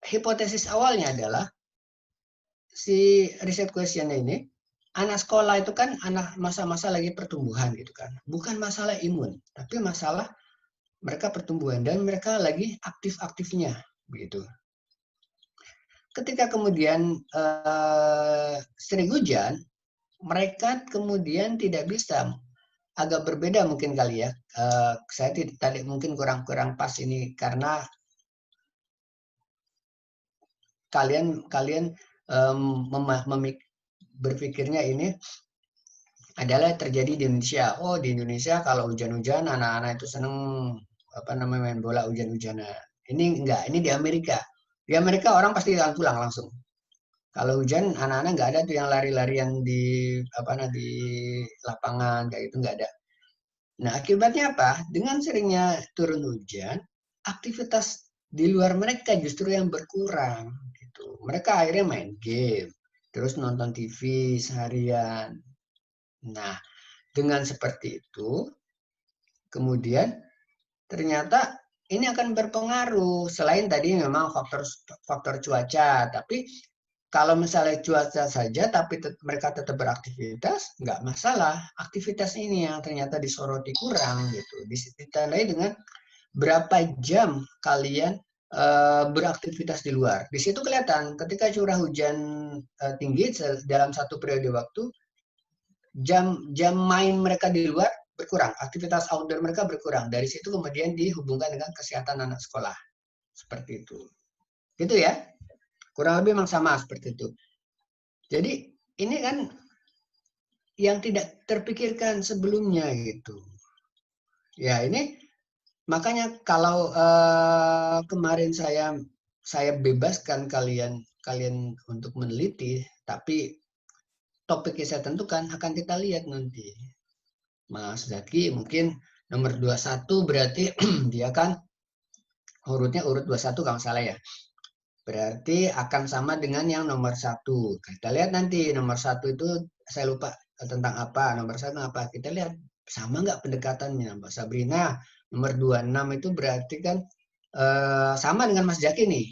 Hipotesis awalnya adalah si riset questionnya ini, anak sekolah itu kan anak masa-masa lagi pertumbuhan gitu kan. Bukan masalah imun, tapi masalah mereka pertumbuhan dan mereka lagi aktif-aktifnya begitu. Ketika kemudian sering hujan, mereka kemudian tidak bisa agak berbeda mungkin kali ya. Saya tadi mungkin kurang pas ini karena kalian berpikirnya ini adalah terjadi di Indonesia. Oh, di Indonesia kalau hujan-hujan anak-anak itu seneng main bola hujan-hujanan. Ini enggak, ini di Amerika. Di Amerika orang pasti akan pulang langsung. Kalau hujan anak-anak nggak ada tuh yang lari-larian di di lapangan kayak itu nggak ada. Nah, akibatnya apa? Dengan seringnya turun hujan, aktivitas di luar mereka justru yang berkurang gitu. Mereka akhirnya main game, terus nonton TV seharian. Nah, dengan seperti itu, kemudian ternyata ini akan berpengaruh. Selain tadi memang faktor cuaca, tapi kalau misalnya cuaca saja, tapi mereka tetap beraktivitas, nggak masalah. Aktivitas ini yang ternyata disoroti kurang gitu. Ditandai dengan berapa jam kalian beraktivitas di luar. Di situ kelihatan ketika curah hujan tinggi dalam satu periode waktu, jam main mereka di luar berkurang, aktivitas outdoor mereka berkurang. Dari situ kemudian dihubungkan dengan kesehatan anak sekolah. Seperti itu. Gitu ya. Kurang lebih memang sama seperti itu. Jadi ini kan yang tidak terpikirkan sebelumnya gitu. Ya ini makanya kalau kemarin saya bebaskan kalian untuk meneliti, tapi topik yang saya tentukan akan kita lihat nanti. Mas Zaki mungkin nomor 21 berarti dia kan urutnya urut 21 kalau salah ya. Berarti akan sama dengan yang nomor 1. Kita lihat nanti nomor 1 itu saya lupa tentang apa, nomor 1 apa. Kita lihat sama nggak pendekatannya. Mbak Sabrina nomor 26 itu berarti kan sama dengan Mas Jaki nih.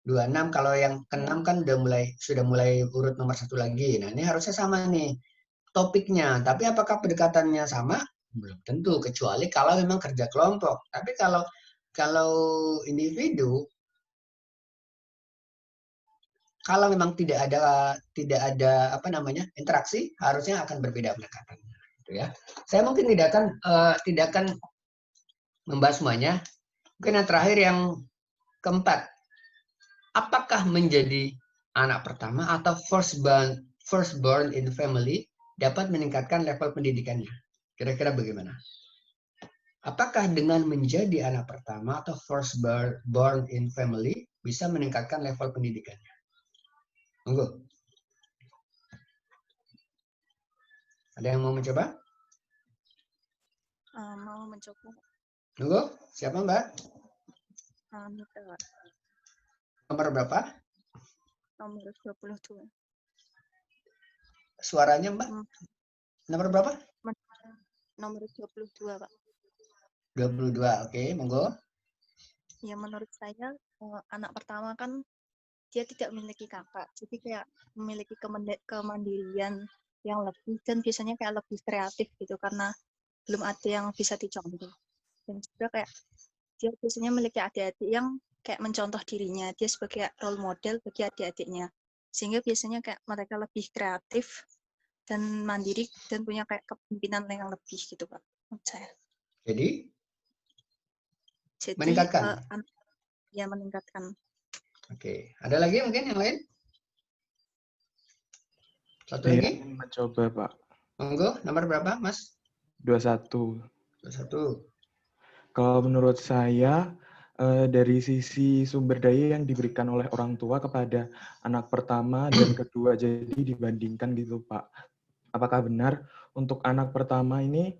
26 kalau yang ke-6 kan sudah mulai urut nomor 1 lagi. Nah, ini harusnya sama nih topiknya. Tapi apakah pendekatannya sama? Belum tentu, kecuali kalau memang kerja kelompok. Tapi kalau individu, kalau memang tidak ada interaksi, harusnya akan berbeda pendekatannya, gitu ya. Saya mungkin tidak akan membahas semuanya. Mungkin yang terakhir yang keempat, apakah menjadi anak pertama atau firstborn in family dapat meningkatkan level pendidikannya? Kira-kira bagaimana? Apakah dengan menjadi anak pertama atau firstborn in family bisa meningkatkan level pendidikannya? Monggo. Ada yang mau mencoba? Mau mencoba. Monggo. Siapa Mbak? Nita. Nomor berapa? Nomor 22. Suaranya Mbak? Nomor berapa? Nomor 22, Pak. 22, oke. Monggo. Ya, menurut saya anak pertama kan dia tidak memiliki kakak, jadi kayak memiliki kemandirian yang lebih dan biasanya kayak lebih kreatif gitu karena belum ada yang bisa dicontoh. Dan juga kayak dia biasanya memiliki adik-adik yang kayak mencontoh dirinya, dia sebagai role model bagi adik-adiknya. Sehingga biasanya kayak mereka lebih kreatif dan mandiri dan punya kayak kepemimpinan yang lebih gitu, Pak. Menurut saya. Jadi meningkatkan. Ya, meningkatkan. Oke. Ada lagi mungkin yang lain? Satu Saya lagi? ingin mencoba, Pak. Monggo, nomor berapa, Mas? 21. 21. Kalau menurut saya, dari sisi sumber daya yang diberikan oleh orang tua kepada anak pertama dan kedua, jadi dibandingkan gitu, Pak. Apakah benar untuk anak pertama ini,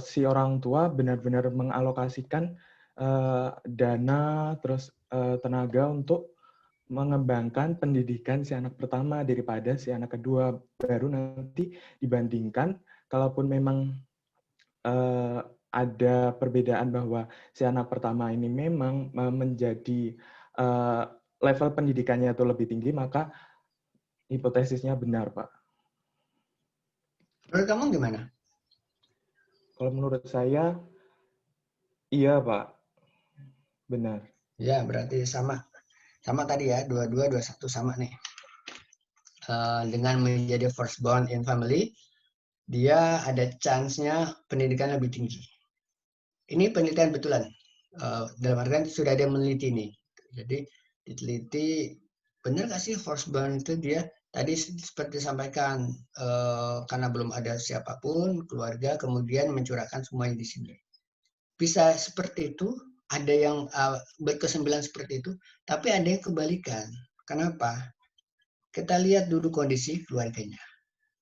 si orang tua benar-benar mengalokasikan dana, terus tenaga untuk mengembangkan pendidikan si anak pertama daripada si anak kedua, baru nanti dibandingkan kalaupun memang ada perbedaan bahwa si anak pertama ini memang menjadi level pendidikannya itu lebih tinggi, maka hipotesisnya benar, Pak. Menurut kamu gimana? Kalau menurut saya, iya, Pak. Benar. Ya, berarti sama. Sama tadi ya, 22, 21 sama nih. Dengan menjadi firstborn in family, dia ada chance-nya pendidikan lebih tinggi. Ini penelitian betulan. Dalam artian sudah ada yang meneliti nih. Jadi diteliti, benar nggak sih firstborn itu dia tadi seperti disampaikan, karena belum ada siapapun keluarga, kemudian mencurahkan semuanya di sini. Bisa seperti itu, ada yang berkesimpulan seperti itu, tapi ada yang kebalikan. Kenapa? Kita lihat dulu kondisi keluarganya.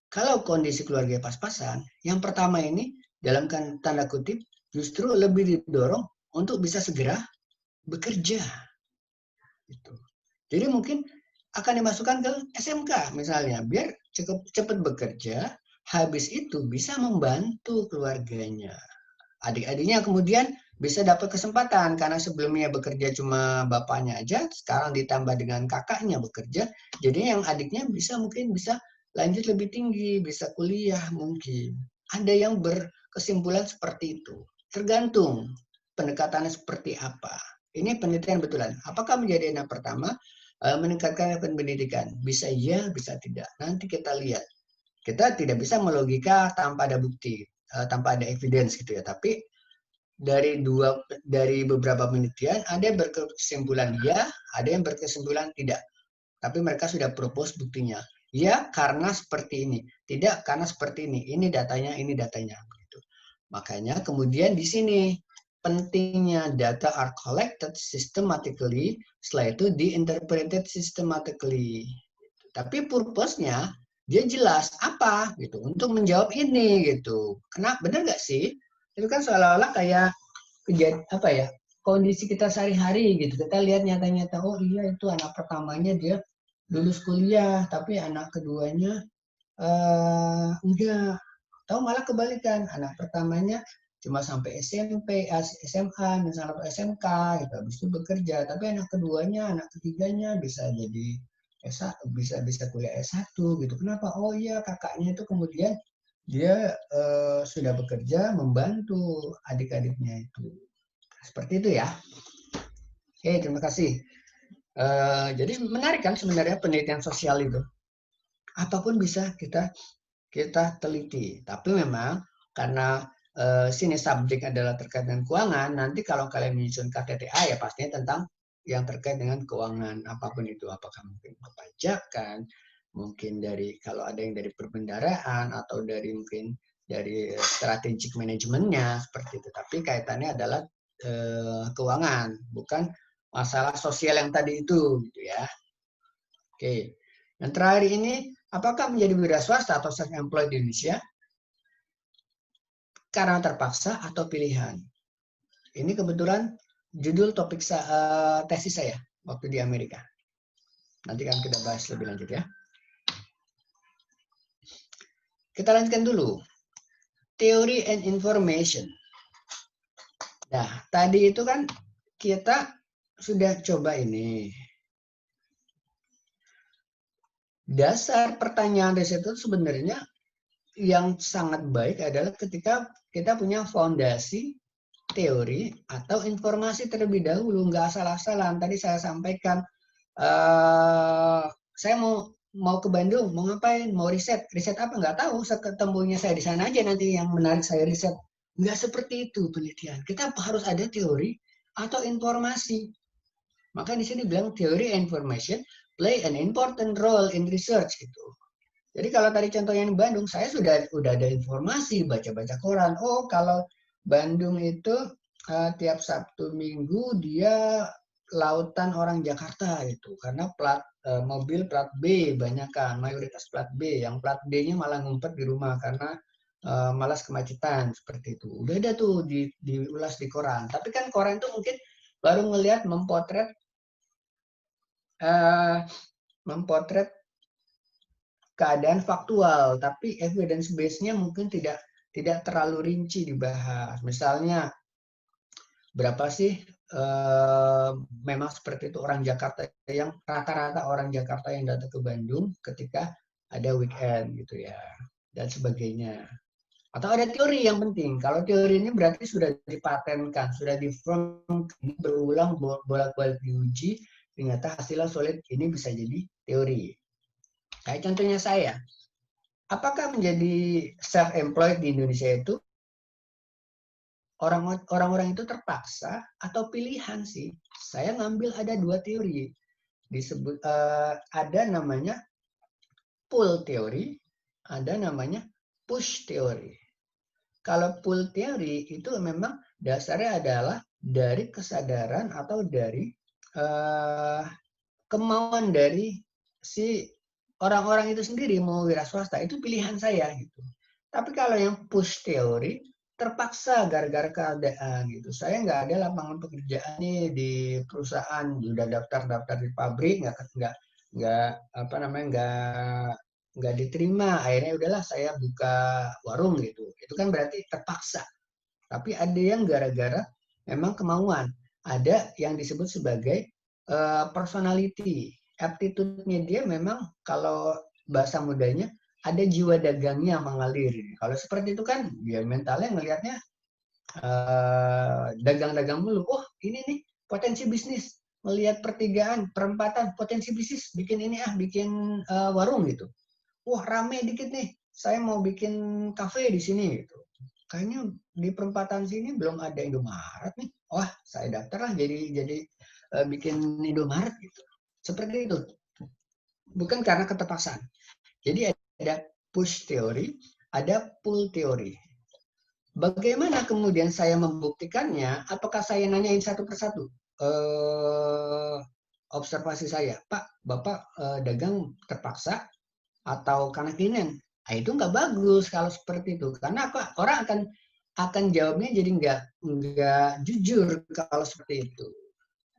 Kalau kondisi keluarga pas-pasan, yang pertama ini dalam tanda kutip justru lebih didorong untuk bisa segera bekerja. Gitu. Jadi mungkin akan dimasukkan ke SMK misalnya, biar cukup cepat bekerja, habis itu bisa membantu keluarganya. Adik-adiknya kemudian bisa dapat kesempatan, karena sebelumnya bekerja cuma bapaknya aja, sekarang ditambah dengan kakaknya bekerja, jadi yang adiknya mungkin bisa lanjut lebih tinggi, bisa kuliah mungkin. Ada yang berkesimpulan seperti itu. Tergantung pendekatannya seperti apa. Ini penelitian betulan. Apakah menjadi anak pertama meningkatkan pendidikan? Bisa iya, bisa tidak. Nanti kita lihat. Kita tidak bisa melogika tanpa ada bukti, tanpa ada evidence gitu ya. Tapi dari beberapa penelitian ada yang berkesimpulan ya, ada yang berkesimpulan tidak. Tapi mereka sudah propose buktinya. Ya, karena seperti ini. Tidak, karena seperti ini. Ini datanya, ini datanya. Gitu. Makanya kemudian di sini pentingnya data are collected systematically, setelah itu diinterpreted systematically. Tapi purpose-nya dia jelas apa gitu untuk menjawab ini gitu. Kenapa? Benar nggak sih? Itu kan seolah-olah kayak kondisi kita sehari-hari gitu. Kita lihat nyata-nyata, oh iya itu anak pertamanya dia lulus kuliah, tapi anak keduanya enggak. Tahu malah kebalikan, anak pertamanya cuma sampai SMP, SMA, misalnya SMK, gitu, habis itu bekerja. Tapi anak keduanya, anak ketiganya bisa jadi bisa kuliah S1 gitu. Kenapa? Oh iya, kakaknya itu kemudian dia sudah bekerja membantu adik-adiknya itu. Seperti itu ya. Oke, terima kasih. Jadi menarik kan sebenarnya penelitian sosial itu. Apapun bisa kita teliti. Tapi memang karena sini subjek adalah terkait dengan keuangan, nanti kalau kalian menyusun KTTA ya pastinya tentang yang terkait dengan keuangan apapun itu, apakah mungkin perpajakan, mungkin kalau ada yang dari perbendaraan atau dari mungkin dari strategic manajemennya seperti itu. Tapi kaitannya adalah keuangan, bukan masalah sosial yang tadi itu gitu ya. Oke. Yang terakhir ini, apakah menjadi wira swasta atau self-employed di Indonesia karena terpaksa atau pilihan? Ini kebetulan judul topik tesis saya waktu di Amerika. Nanti kan kita bahas lebih lanjut ya. Kita lanjutkan dulu. Theory and information. Nah, tadi itu kan kita sudah coba ini. Dasar pertanyaan riset itu sebenarnya yang sangat baik adalah ketika kita punya fondasi teori atau informasi terlebih dahulu, nggak asal-asalan. Tadi saya sampaikan, saya mau ke Bandung, mau ngapain, mau riset apa nggak tahu, ketemunya saya di sana aja nanti yang menarik saya riset. Nggak seperti itu penelitian. Kita harus ada teori atau informasi. Maka di sini bilang teori and information play an important role in research gitu. Jadi kalau tadi contohnya di Bandung, saya sudah ada informasi, baca-baca koran. Oh, kalau Bandung itu tiap Sabtu Minggu dia lautan orang Jakarta itu karena mobil plat B banyak kan, mayoritas plat B. Yang plat B-nya malah ngumpet di rumah karena malas kemacetan seperti itu. Udah ada tuh diulas di koran. Tapi kan koran itu mungkin baru ngelihat memotret keadaan faktual, tapi evidence base-nya mungkin tidak terlalu rinci dibahas. Misalnya, berapa sih memang seperti itu orang Jakarta yang rata-rata orang Jakarta yang datang ke Bandung ketika ada weekend gitu ya, dan sebagainya. Atau ada teori yang penting. Kalau teori ini berarti sudah dipatenkan, sudah di-firm, berulang bolak-balik diuji, ternyata hasilnya solid, ini bisa jadi teori. Kayak contohnya saya. apakah menjadi self-employed di Indonesia itu orang-orang itu terpaksa atau pilihan sih? Saya ngambil ada 2 teori. Disebut ada namanya pull teori, ada namanya push teori. Kalau pull teori itu memang dasarnya adalah dari kesadaran atau dari kemauan dari si orang-orang itu sendiri mau wira swasta, itu pilihan saya gitu. Tapi kalau yang push teori terpaksa gara-gara keadaan gitu. Saya nggak ada lapangan pekerjaan nih di perusahaan, udah daftar-daftar di pabrik nggak diterima. Akhirnya udahlah saya buka warung gitu. Itu kan berarti terpaksa. Tapi ada yang gara-gara memang kemauan. Ada yang disebut sebagai personality. Aptitude-nya dia memang kalau bahasa mudanya ada jiwa dagangnya mengalir. Kalau seperti itu kan dia mentalnya ngelihatnya dagang-dagang mulu. Oh ini nih potensi bisnis. Melihat pertigaan, perempatan, potensi bisnis. Bikin ini bikin warung gitu. Wah rame dikit nih. Saya mau bikin kafe di sini gitu. Kayaknya di perempatan sini belum ada Indomaret nih. Wah saya daftar lah jadi bikin Indomaret gitu. Seperti itu. Bukan karena keterpaksaan. Jadi ada push teori, ada pull teori. Bagaimana kemudian saya membuktikannya? Apakah saya nanyain satu persatu? Observasi saya, Pak, Bapak dagang terpaksa atau karena keinginan? Nah, itu nggak bagus kalau seperti itu. Karena apa? Orang akan jawabnya jadi nggak jujur kalau seperti itu.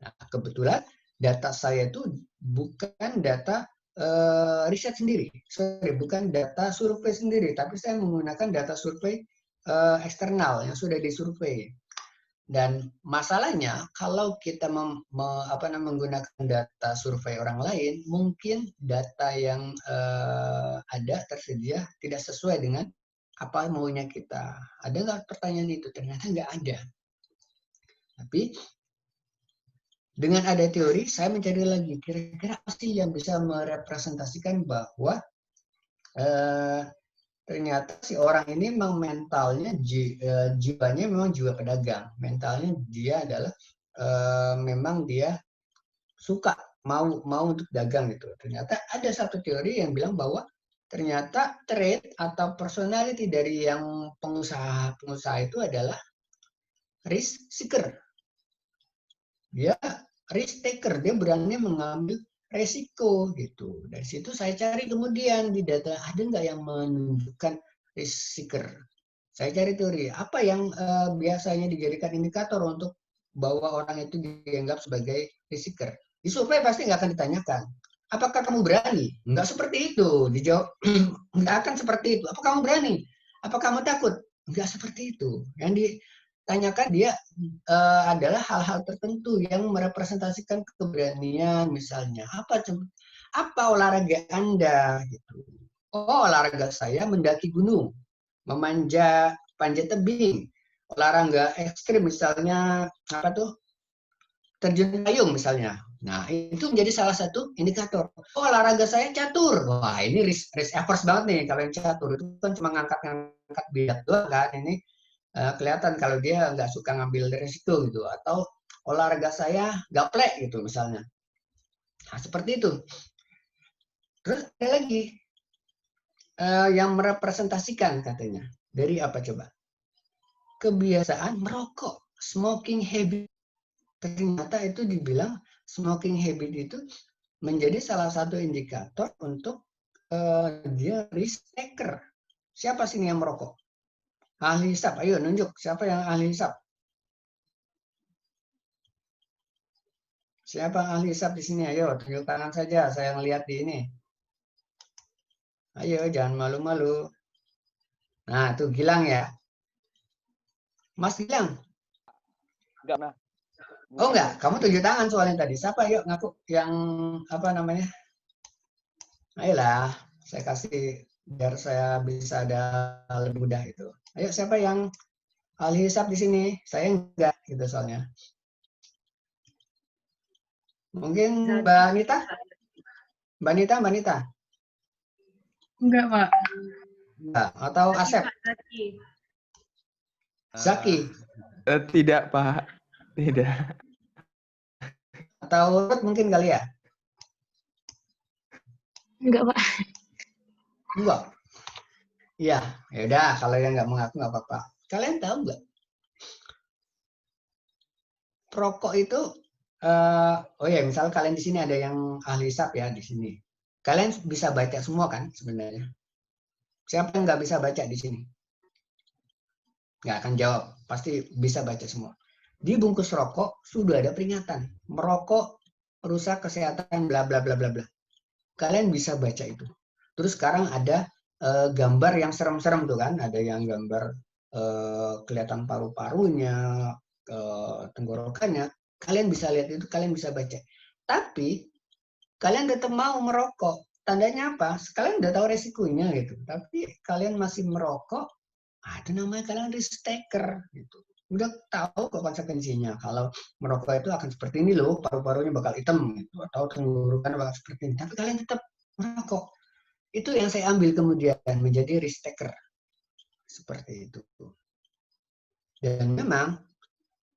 Nah, kebetulan data saya itu bukan data riset sendiri, bukan data survei sendiri, tapi saya menggunakan data survei eksternal yang sudah disurvei. Dan masalahnya kalau kita menggunakan data survei orang lain, mungkin data yang ada tersedia tidak sesuai dengan apa maunya kita. Ada nggak pertanyaan itu? Ternyata nggak ada. Tapi dengan ada teori, saya mencari lagi kira-kira apa sih yang bisa merepresentasikan bahwa ternyata si orang ini memang mentalnya, jiwanya memang jiwa pedagang. Mentalnya dia adalah memang dia suka mau untuk dagang gitu. Ternyata ada satu teori yang bilang bahwa ternyata trait atau personality dari yang pengusaha itu adalah risk seeker. Dia risk taker, dia berani mengambil resiko gitu. Dari situ saya cari kemudian di data ada nggak yang menunjukkan risk seeker. Saya cari teori apa yang biasanya dijadikan indikator untuk bahwa orang itu dianggap sebagai risk seeker. Di survei pasti nggak akan ditanyakan. Apakah kamu berani? Nggak seperti itu. Dijawab nggak akan seperti itu. Apakah kamu berani? Apakah kamu takut? Nggak seperti itu. Yang ditanyakan dia adalah hal-hal tertentu yang merepresentasikan keberanian, misalnya apa olahraga Anda gitu. Oh, olahraga saya mendaki gunung, panjat tebing, olahraga ekstrim misalnya terjun payung misalnya. Nah, itu menjadi salah satu indikator. Oh, olahraga saya catur. Wah, ini risk averse banget nih kalau yang catur. Itu kan cuma ngangkat bidak doang kan. Ini kelihatan kalau dia nggak suka ngambil resiko gitu. Atau olahraga saya gaplek gitu misalnya. Nah, seperti itu. Terus ada lagi yang merepresentasikan katanya. Dari apa coba? Kebiasaan merokok. Smoking habit. Ternyata itu dibilang smoking habit itu menjadi salah satu indikator untuk dia risk taker. Siapa sini yang merokok? Ahli hisap, ayo nunjuk. Siapa yang ahli hisap? Siapa ahli hisap di sini? Ayo tunjuk tangan saja, saya ngelihat di ini. Ayo, jangan malu-malu. Nah, tuh Gilang ya. Mas Gilang? Enggak, nah. Oh enggak, kamu tunjuk tangan soalnya tadi. Siapa yuk ngaku yang apa namanya? Ayolah, saya kasih biar saya bisa ada lebih mudah itu. Ayo siapa yang ahli hisap di sini? Saya enggak gitu soalnya. Mungkin Mbak Nita? Mbak Nita? Enggak, Pak. Enggak. Atau Asep? Zaki? Tidak, Pak. Tidak. Atau Ruth mungkin kali ya? Enggak, Pak. Enggak. Iya, ya udah kalau yang nggak mengaku nggak apa-apa. Kalian tahu nggak? Perokok itu, oh ya, misal kalian di sini ada yang ahli hisab ya di sini. Kalian bisa baca semua kan sebenarnya? Siapa yang nggak bisa baca di sini? Nggak akan jawab, pasti bisa baca semua. Di bungkus rokok sudah ada peringatan, merokok merusak kesehatan bla bla bla bla bla. Kalian bisa baca itu. Terus sekarang ada gambar yang serem-serem tuh kan, ada yang gambar kelihatan paru-parunya, tenggorokannya. Kalian bisa lihat itu, kalian bisa baca. Tapi kalian tetap mau merokok. Tandanya apa? Kalian udah tahu resikonya gitu. Tapi kalian masih merokok, itu namanya kalian risk taker gitu. Udah tahu kok konsekuensinya. Kalau merokok itu akan seperti ini loh, paru-parunya bakal hitam gitu, atau tenggorokan bakal seperti ini. Tapi kalian tetap merokok. Itu yang saya ambil kemudian menjadi risk taker. Seperti itu. Dan memang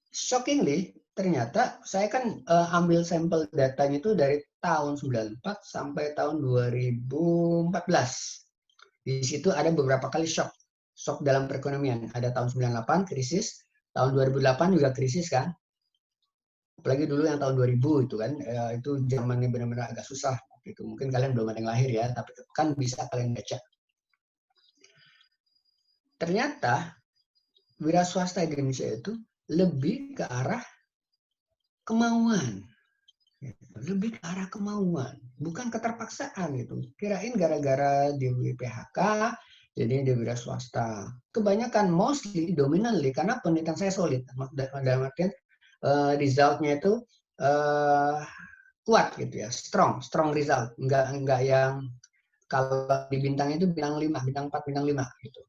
shockingly ternyata saya kan ambil sampel datanya itu dari tahun 94 sampai tahun 2014. Di situ ada beberapa kali shock dalam perekonomian. Ada tahun 98 krisis, tahun 2008 juga krisis kan. Apalagi dulu yang tahun 2000 itu kan, itu zamannya benar-benar agak susah. Itu mungkin kalian belum ada yang lahir ya, tapi kan bisa kalian baca. Ternyata wira swasta di Indonesia itu lebih ke arah kemauan. Lebih ke arah kemauan, bukan keterpaksaan gitu. Kirain gara-gara di PHK, jadi di wira swasta. Kebanyakan mostly, dominantly, karena penelitian saya solid. Dalam artian resultnya itu kuat gitu ya, strong result. Enggak yang kalau di bintang itu bintang 5, bintang 4, bintang 5 gitu.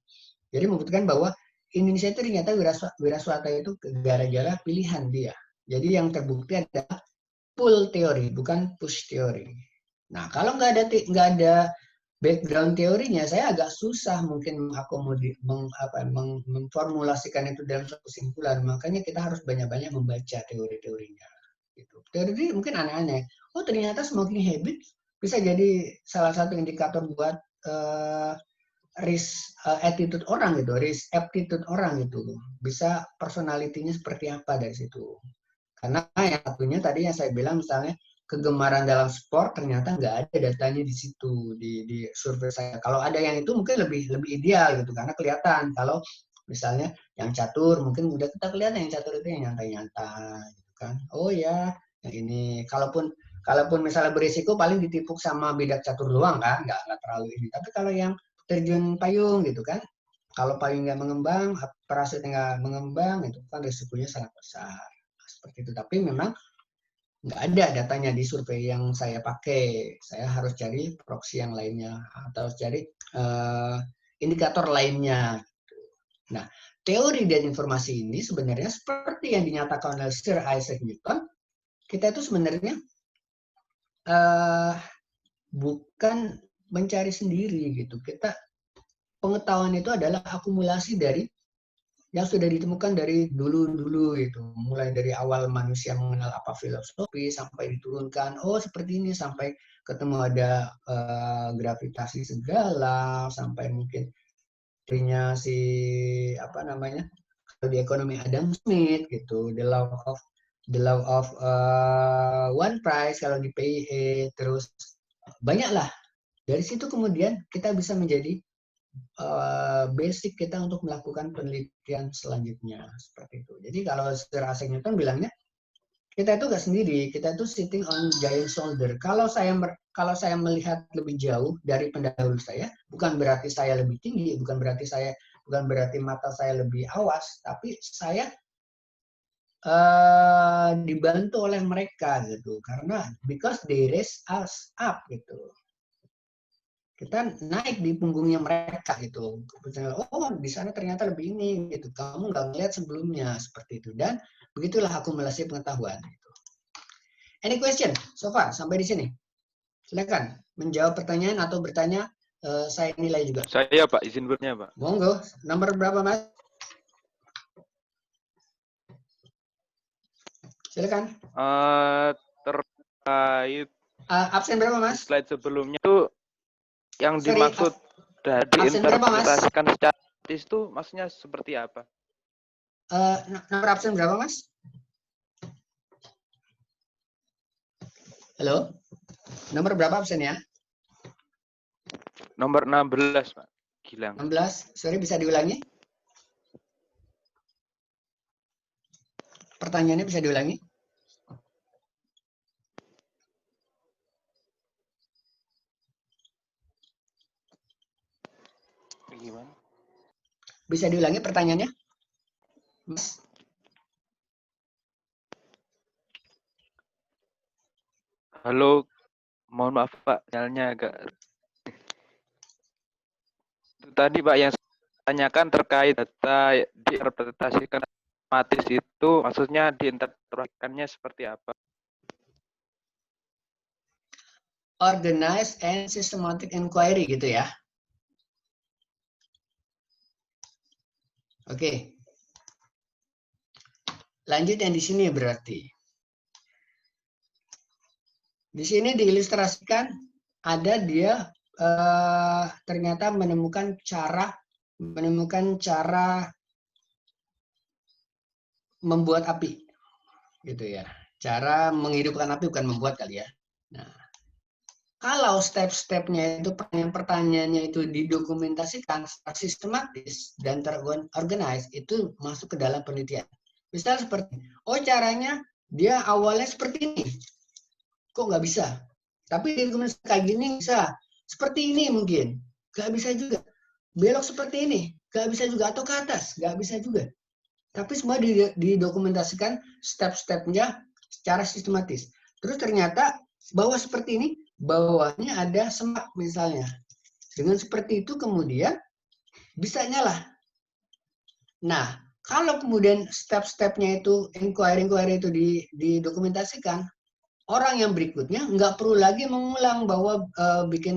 Jadi membuktikan bahwa Indonesia itu ternyata wira swasta itu gara-gara pilihan dia. Jadi yang terbukti adalah pull teori, bukan push teori. Nah, kalau nggak ada background teorinya, saya agak susah mungkin memformulasikan itu dalam suatu kesimpulan. Makanya kita harus banyak-banyak membaca teori-teorinya. Gitu. Teori mungkin aneh-aneh. Oh, ternyata smoking habit bisa jadi salah satu indikator buat risk attitude orang gitu, risk aptitude orang gitu. Bisa personality-nya seperti apa dari situ. Karena yang satunya tadi yang saya bilang misalnya kegemaran dalam sport ternyata nggak ada datanya di situ di survei saya. Kalau ada yang itu mungkin lebih ideal gitu karena kelihatan. Kalau misalnya yang catur mungkin udah kita kelihatan yang catur itu yang nyantai-nyantai gitu kan. Oh ya, yang ini. Kalaupun misalnya berisiko paling ditipuk sama bidak catur doang kan, nggak terlalu ini. Tapi kalau yang terjun payung gitu kan, kalau payung nggak mengembang, parasut nggak mengembang, itu kan risikonya sangat besar. Seperti itu. Tapi memang nggak ada datanya di survei yang saya pakai. Saya harus cari proxy yang lainnya atau cari indikator lainnya. Nah, teori dan informasi ini sebenarnya seperti yang dinyatakan oleh Sir Isaac Newton, kita itu sebenarnya bukan mencari sendiri gitu. Kita pengetahuan itu adalah akumulasi dari yang sudah ditemukan dari dulu gitu. Mulai dari awal manusia mengenal apa filosofi sampai diturunkan, oh seperti ini sampai ketemu ada gravitasi segala, sampai mungkin teorinya si apa namanya? Kalau di ekonomi Adam Smith gitu, the law of one price kalau di PIE, terus banyaklah. Dari situ kemudian kita bisa menjadi basic kita untuk melakukan penelitian selanjutnya seperti itu. Jadi kalau Sir Isaac Newton bilangnya kita itu nggak sendiri, kita itu sitting on giant shoulder. Kalau saya melihat lebih jauh dari pendahulu saya, bukan berarti saya lebih tinggi, bukan berarti mata saya lebih awas, tapi saya dibantu oleh mereka gitu, karena because they raise us up gitu. Kita naik di punggungnya mereka gitu. Oh, di sana ternyata lebih ini gitu. Kamu nggak ngeliat sebelumnya seperti itu. Dan begitulah akumulasi pengetahuan. Gitu. Any question so far sampai di sini? Silakan menjawab pertanyaan atau bertanya saya nilai juga. Saya Pak, izin bertanya Pak. Monggo, nomor berapa Mas? Silakan. Terkait Absen berapa di Mas? slide sebelumnya itu yang Sorry, dimaksud dari absen berapa, Mas? diinterpretasikan secara itu maksudnya seperti apa? Nomor absen berapa Mas? Halo? Nomor berapa absen ya? Nomor 16 Pak. Gilang. 16. Sorry, bisa diulangi? Pertanyaannya bisa diulangi? Gimana? Bisa diulangi pertanyaannya? Mas? Halo, mohon maaf Pak, sinyalnya agak. Tadi Pak yang saya tanyakan terkait data diinterpretasikan otomatis itu maksudnya diinterpretasikannya seperti apa? Organized and systematic inquiry gitu ya. Oke. Lanjut yang di sini berarti. Di sini diilustrasikan ada dia ternyata menemukan cara membuat api gitu ya. Cara menghidupkan api, bukan membuat kali ya. Nah, kalau step-stepnya itu pertanyaannya itu didokumentasikan secara sistematis dan terorganize, itu masuk ke dalam penelitian. Misal seperti, oh caranya dia awalnya seperti ini, kok nggak bisa? Tapi dokumentasi kayak gini bisa, seperti ini mungkin, nggak bisa juga. Belok seperti ini, nggak bisa juga, atau ke atas, nggak bisa juga. Tapi semua didokumentasikan step-stepnya secara sistematis. Terus ternyata bawah seperti ini, bawahnya ada semak misalnya. Dengan seperti itu kemudian bisa nyala. Nah, kalau kemudian step-stepnya itu, inquiry itu didokumentasikan, orang yang berikutnya nggak perlu lagi mengulang bahwa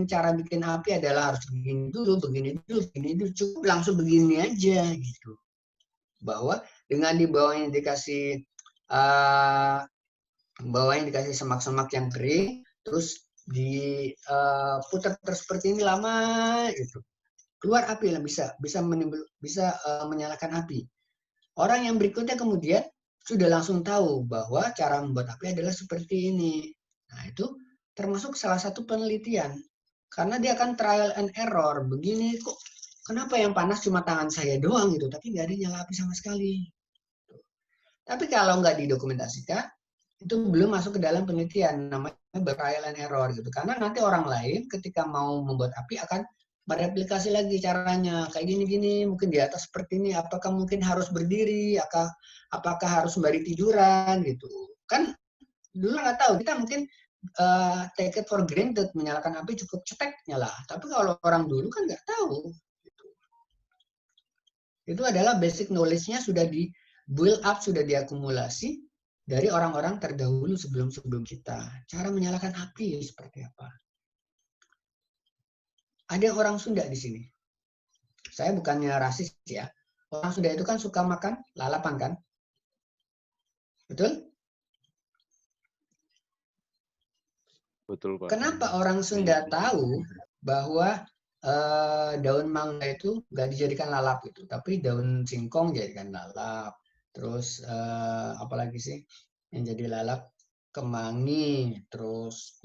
cara bikin api adalah harus begini dulu, cukup langsung begini aja gitu. Bahwa dengan di bawahnya dikasih semak-semak yang kering, terus diputar-putar seperti ini lama gitu, keluar api lah, bisa menyalakan api. Orang yang berikutnya kemudian sudah langsung tahu bahwa cara membuat api adalah seperti ini. Nah, itu termasuk salah satu penelitian. Karena dia akan trial and error. Begini kok, kenapa yang panas cuma tangan saya doang gitu, tapi nggak ada nyala api sama sekali. Tapi kalau nggak didokumentasikan, itu belum masuk ke dalam penelitian, namanya trial and error gitu. Karena nanti orang lain ketika mau membuat api akan mereplikasi lagi caranya, kayak gini-gini, mungkin di atas seperti ini, apakah mungkin harus berdiri, apakah harus sembari tiduran gitu. Kan dulu nggak tahu, kita mungkin take it for granted, menyalakan api cukup cetek nyala. Tapi kalau orang dulu kan nggak tahu. Gitu. Itu adalah basic knowledge-nya sudah di build up, sudah diakumulasi dari orang-orang terdahulu sebelum kita. Cara menyalakan api seperti apa? Ada orang Sunda di sini. Saya bukannya rasis ya. Orang Sunda itu kan suka makan lalapan kan? Betul? Betul Pak. Kenapa orang Sunda tahu bahwa daun mangga itu nggak dijadikan lalap gitu, tapi daun singkong dijadikan lalap. Terus apalagi sih yang jadi lalap? Kemangi, terus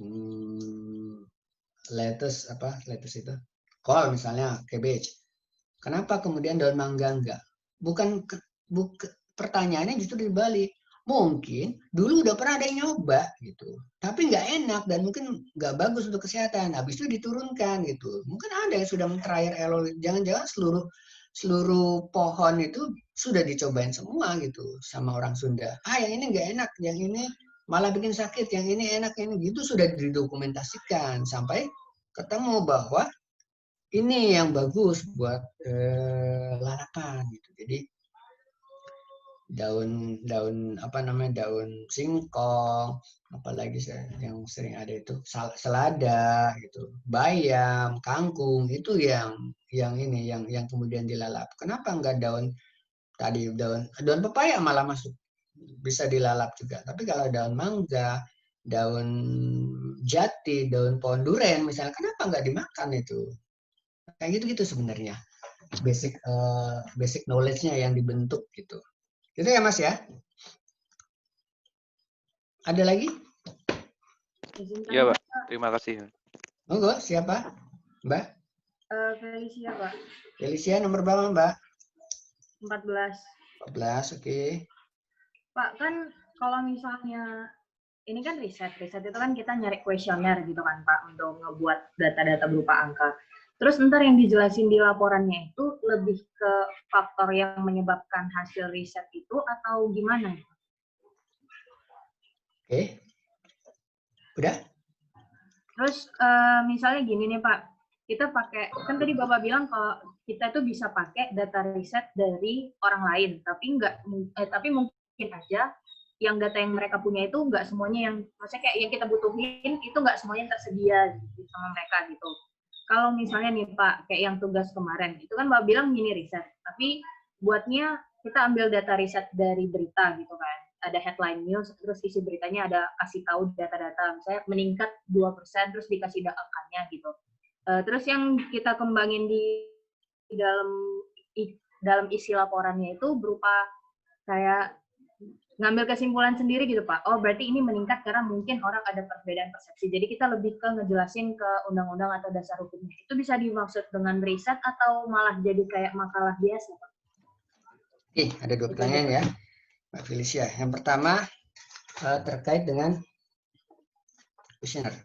lettuce itu, kol misalnya, cabbage. Kenapa kemudian daun mangga enggak? Bukan pertanyaannya justru dibalik. Mungkin dulu udah pernah ada yang nyoba gitu, tapi nggak enak dan mungkin nggak bagus untuk kesehatan. Habis itu diturunkan gitu. Mungkin ada yang sudah men-trial error. Jangan-jangan seluruh pohon itu sudah dicobain semua gitu sama orang Sunda. Yang ini nggak enak, yang ini malah bikin sakit, yang ini enak, yang ini gitu, sudah didokumentasikan sampai ketemu bahwa ini yang bagus buat lalapan gitu. Jadi daun apa namanya, daun singkong, apalagi yang sering ada itu selada gitu, bayam, kangkung, itu yang kemudian dilalap. Kenapa enggak daun pepaya malah masuk, bisa dilalap juga. Tapi kalau daun mangga, daun jati, daun pohon duren misalnya, kenapa enggak dimakan itu? Kayak gitu-gitu sebenarnya. Basic knowledge-nya yang dibentuk gitu. Gitu ya Mas ya? Ada lagi? Iya Pak, terima kasih. Monggo, siapa? Mbak? Felicia Pak. Felicia nomor berapa Mbak? 14. 14, oke. Pak, kan kalau misalnya ini kan riset itu kan kita nyari kuesioner gitu kan Pak untuk ngebuat data-data berupa angka. Terus ntar yang dijelasin di laporannya itu lebih ke faktor yang menyebabkan hasil riset itu atau gimana? Oke. Udah? Terus misalnya gini nih Pak, kita pakai, kan tadi Bapak bilang kalau kita tuh bisa pakai data riset dari orang lain, tapi mungkin aja yang data yang mereka punya itu nggak semuanya maksudnya kayak yang kita butuhin itu nggak semuanya tersedia gitu, sama mereka gitu. Kalau misalnya nih Pak, kayak yang tugas kemarin, itu kan Bapak bilang mini riset, tapi buatnya kita ambil data riset dari berita gitu kan. Ada headline news, terus isi beritanya ada kasih tahu data-data, misalnya meningkat 2%, terus dikasih angkanya gitu. Terus yang kita kembangin di dalam isi laporannya itu berupa kayak ngambil kesimpulan sendiri gitu Pak. Oh berarti ini meningkat karena mungkin orang ada perbedaan persepsi. Jadi kita lebih ke ngejelasin ke undang-undang atau dasar hukumnya. Itu bisa dimaksud dengan riset atau malah jadi kayak makalah biasa Pak? Oke, ada 2 pertanyaan ya Mbak Felicia. Yang pertama terkait dengan kuesioner.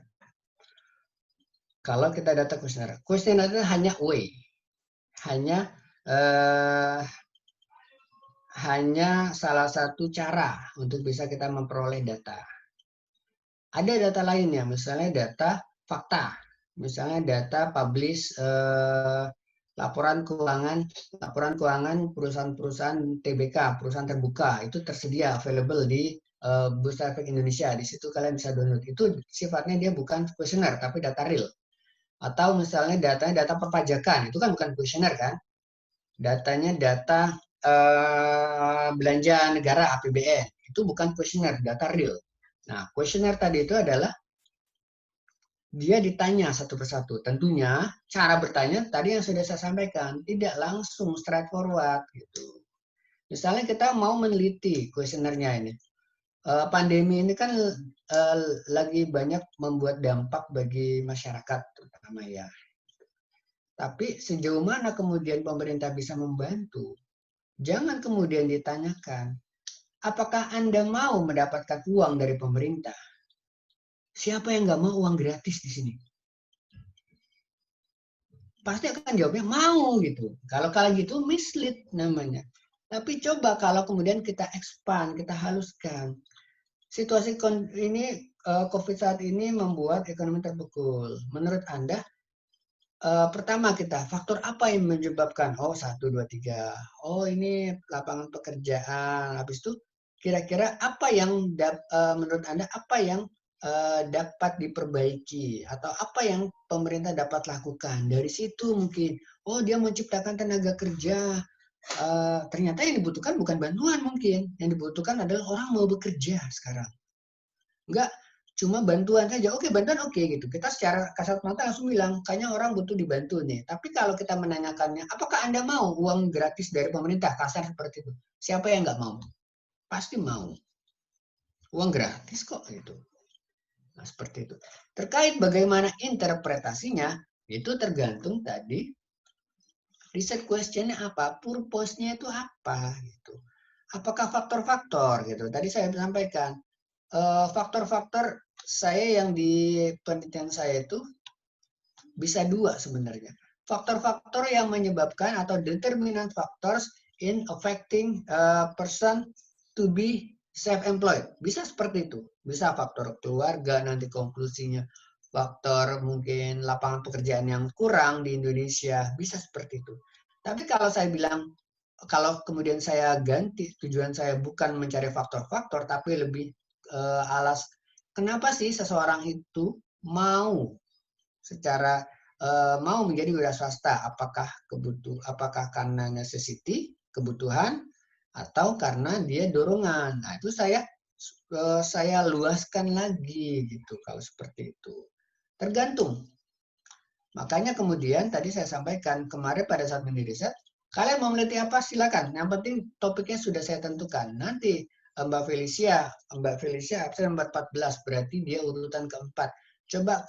Kalau kita data kuesioner itu hanya way, hanya salah satu cara untuk bisa kita memperoleh data. Ada data lainnya, misalnya data fakta, misalnya data publish laporan keuangan perusahaan-perusahaan TBK, perusahaan terbuka, itu tersedia available di Bursa Efek Indonesia. Di situ kalian bisa download. Itu sifatnya dia bukan kuesioner tapi data real. Atau misalnya data perpajakan, itu kan bukan kuesioner kan? Datanya data belanja negara APBN, itu bukan kuesioner, data real. Nah, kuesioner tadi itu adalah dia ditanya satu persatu. Tentunya cara bertanya tadi yang sudah saya sampaikan, tidak langsung straightforward gitu. Misalnya kita mau meneliti kuesionernya ini. Pandemi ini kan lagi banyak membuat dampak bagi masyarakat terutama ya. Tapi sejauh mana kemudian pemerintah bisa membantu? Jangan kemudian ditanyakan, apakah Anda mau mendapatkan uang dari pemerintah? Siapa yang nggak mau uang gratis di sini? Pasti akan jawabnya mau gitu. Kalau gitu mislead namanya. Tapi coba kalau kemudian kita expand, kita haluskan. Situasi ini COVID saat ini membuat ekonomi terpukul. Menurut Anda, pertama faktor apa yang menyebabkan 1, 2, 3. Oh ini lapangan pekerjaan. Habis itu kira-kira apa yang menurut Anda apa yang dapat diperbaiki atau apa yang pemerintah dapat lakukan. Dari situ mungkin dia menciptakan tenaga kerja. Ternyata yang dibutuhkan bukan bantuan mungkin. Yang dibutuhkan adalah orang mau bekerja sekarang. Enggak cuma bantuan saja, oke bantuan oke gitu. Kita secara kasat mata langsung bilang, kayaknya orang butuh dibantu nih. Tapi kalau kita menanyakannya, apakah Anda mau uang gratis dari pemerintah? Kasar seperti itu. Siapa yang nggak mau? Pasti mau. Uang gratis kok gitu. Nah seperti itu. Terkait bagaimana interpretasinya, itu tergantung tadi riset questionnya apa, purpose-nya itu apa gitu. Apakah faktor-faktor gitu. Tadi saya sampaikan, faktor-faktor saya yang di penelitian saya itu bisa 2 sebenarnya. Faktor-faktor yang menyebabkan atau determinant factors in affecting person to be self-employed. Bisa seperti itu. Bisa faktor keluarga nanti konklusinya. Faktor mungkin lapangan pekerjaan yang kurang di Indonesia. Bisa seperti itu. Tapi kalau saya bilang kalau kemudian saya ganti, tujuan saya bukan mencari faktor-faktor, tapi lebih kenapa sih seseorang itu mau mau menjadi wira swasta? Apakah karena necessity, kebutuhan, atau karena dia dorongan? Nah, itu saya luaskan lagi gitu kalau seperti itu. Tergantung. Makanya kemudian tadi saya sampaikan kemarin pada saat mini riset, kalian mau meneliti apa silakan. Yang penting topiknya sudah saya tentukan. Nanti Mbak Felicia absen 14, berarti dia urutan keempat. Coba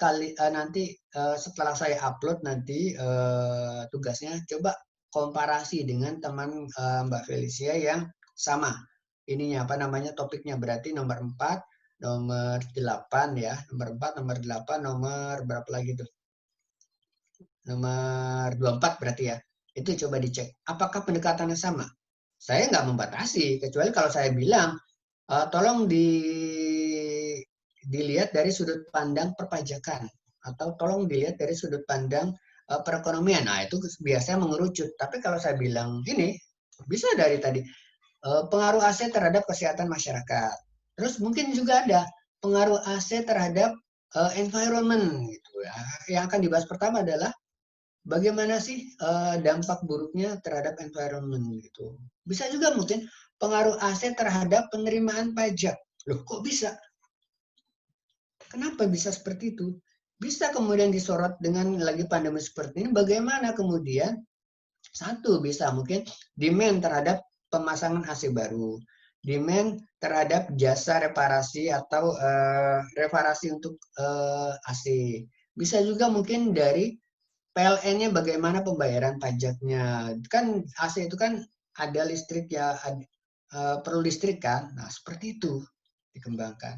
nanti setelah saya upload nanti tugasnya, coba komparasi dengan teman Mbak Felicia yang sama. Ininya apa namanya topiknya, berarti nomor 4, nomor 8 ya. Nomor 4, nomor 8, nomor berapa lagi tuh? Nomor 24 berarti ya. Itu coba dicek. Apakah pendekatannya sama? Saya nggak membatasi, kecuali kalau saya bilang, tolong dilihat dari sudut pandang perpajakan, atau tolong dilihat dari sudut pandang perekonomian. Nah, itu biasanya mengerucut. Tapi kalau saya bilang gini, bisa dari tadi, pengaruh AC terhadap kesehatan masyarakat. Terus mungkin juga ada pengaruh AC terhadap environment. Gitu ya. Yang akan dibahas pertama adalah bagaimana sih dampak buruknya terhadap environment gitu. Bisa juga mungkin pengaruh AC terhadap penerimaan pajak. Loh, kok bisa? Kenapa bisa seperti itu? Bisa kemudian disorot dengan lagi pandemi seperti ini, bagaimana kemudian satu bisa mungkin demand terhadap pemasangan AC baru, demand terhadap jasa reparasi atau reparasi untuk AC. Bisa juga mungkin dari PLN-nya bagaimana pembayaran pajaknya. Kan AC itu kan ada listrik ya, perlu listrik kan. Nah, seperti itu dikembangkan.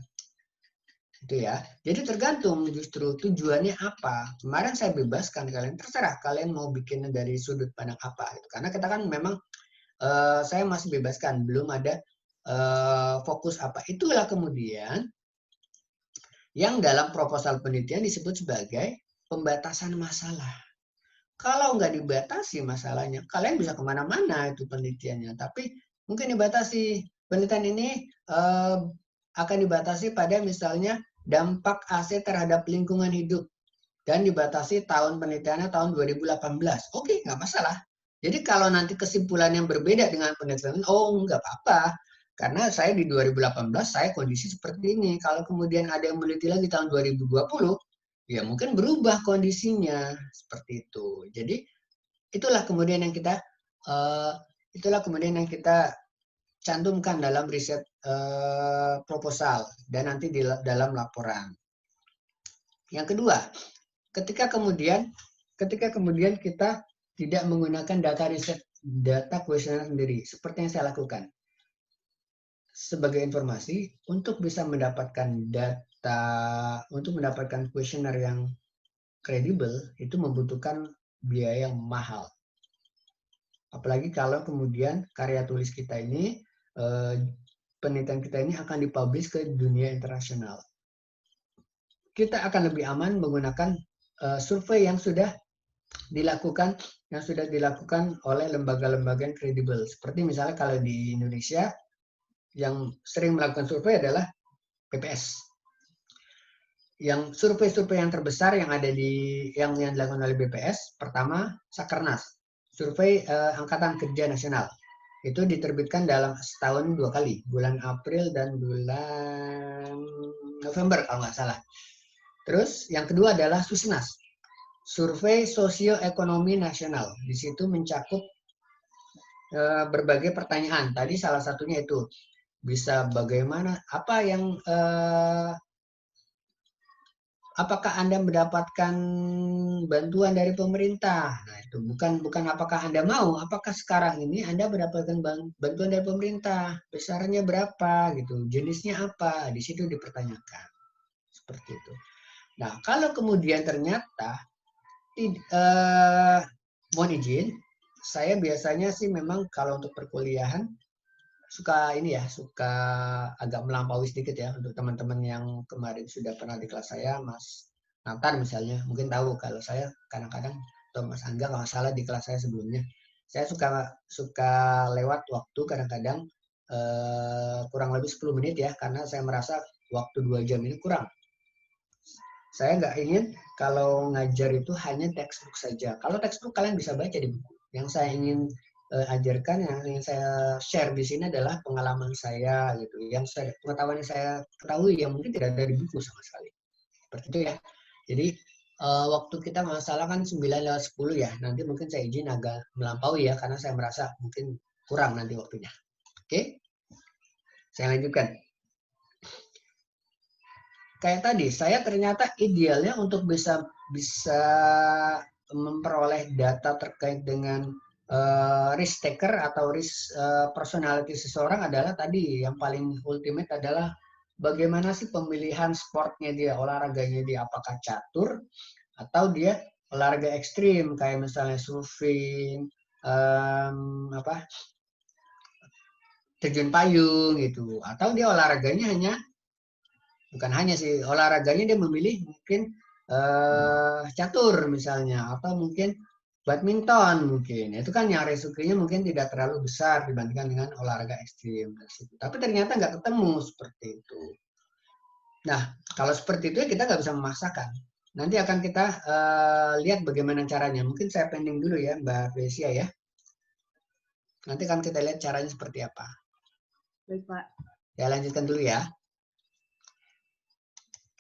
Itu ya. Jadi tergantung justru tujuannya apa. Kemarin saya bebaskan kalian, terserah kalian mau bikin dari sudut pandang apa. Gitu. Karena kita kan memang saya masih bebaskan, belum ada fokus apa. Itulah kemudian yang dalam proposal penelitian disebut sebagai pembatasan masalah. Kalau nggak dibatasi masalahnya, kalian bisa kemana-mana itu penelitiannya. Tapi mungkin dibatasi. Penelitian ini akan dibatasi pada misalnya dampak AC terhadap lingkungan hidup. Dan dibatasi tahun penelitiannya tahun 2018. Oke, nggak masalah. Jadi kalau nanti kesimpulan yang berbeda dengan penelitian, nggak apa-apa. Karena saya di 2018, saya kondisi seperti ini. Kalau kemudian ada yang meneliti lagi tahun 2020, ya mungkin berubah kondisinya seperti itu. Jadi itulah kemudian yang kita cantumkan dalam riset proposal dan nanti di dalam laporan. Yang kedua, ketika kemudian kita tidak menggunakan data kuesioner sendiri, seperti yang saya lakukan. Sebagai informasi, untuk bisa mendapatkan untuk mendapatkan kuesioner yang kredibel itu membutuhkan biaya yang mahal. Apalagi kalau kemudian karya tulis kita ini, penelitian kita ini akan dipublish ke dunia internasional. Kita akan lebih aman menggunakan survei yang sudah dilakukan oleh lembaga-lembaga yang kredibel. Seperti misalnya kalau di Indonesia yang sering melakukan survei adalah PPS. Yang survei-survei yang terbesar yang dilakukan oleh BPS, pertama Sakernas, survei Angkatan Kerja Nasional. Itu diterbitkan dalam setahun 2 kali, bulan April dan bulan November kalau nggak salah. Terus yang kedua adalah Susnas, survei sosioekonomi nasional. Di situ mencakup berbagai pertanyaan. Tadi salah satunya itu bisa bagaimana, apakah Anda mendapatkan bantuan dari pemerintah? Nah, itu bukan apakah Anda mau, apakah sekarang ini Anda mendapatkan bantuan dari pemerintah? Besarnya berapa gitu, jenisnya apa? Di situ dipertanyakan. Seperti itu. Nah, kalau kemudian ternyata mohon izin, saya biasanya sih memang kalau untuk perkuliahan suka agak melampaui sedikit ya untuk teman-teman yang kemarin sudah pernah di kelas saya, Mas Nathan misalnya, mungkin tahu kalau saya kadang-kadang, atau Mas Angga kalau salah di kelas saya sebelumnya, saya suka lewat waktu kadang-kadang kurang lebih 10 menit ya, karena saya merasa waktu 2 jam ini kurang. Saya nggak ingin kalau ngajar itu hanya textbook saja. Kalau textbook kalian bisa baca di buku. Yang saya ingin ajarkan, yang ingin saya share di sini adalah pengalaman saya gitu, pengetahuan yang saya ketahui yang mungkin tidak ada di buku sama sekali. Seperti itu ya. Jadi waktu kita masalah kan 9:10 ya. Nanti mungkin saya izin agak melampaui ya, karena saya merasa mungkin kurang nanti waktunya. Oke? Saya lanjutkan. Kayak tadi, saya ternyata idealnya untuk bisa memperoleh data terkait dengan risk taker atau risk personality seseorang adalah tadi yang paling ultimate adalah bagaimana sih pemilihan sportnya dia, olahraganya dia, apakah catur atau dia olahraga ekstrim kayak misalnya surfing, terjun payung gitu, atau dia olahraganya olahraganya dia memilih mungkin catur misalnya, atau mungkin badminton mungkin. Itu kan yang resikonya mungkin tidak terlalu besar dibandingkan dengan olahraga ekstrim. Tapi ternyata nggak ketemu seperti itu. Nah, kalau seperti itu kita nggak bisa memaksakan. Nanti akan kita lihat bagaimana caranya. Mungkin saya pending dulu ya, Mbak Felicia ya. Nanti akan kita lihat caranya seperti apa. Baik, Pak. Ya, lanjutkan dulu ya.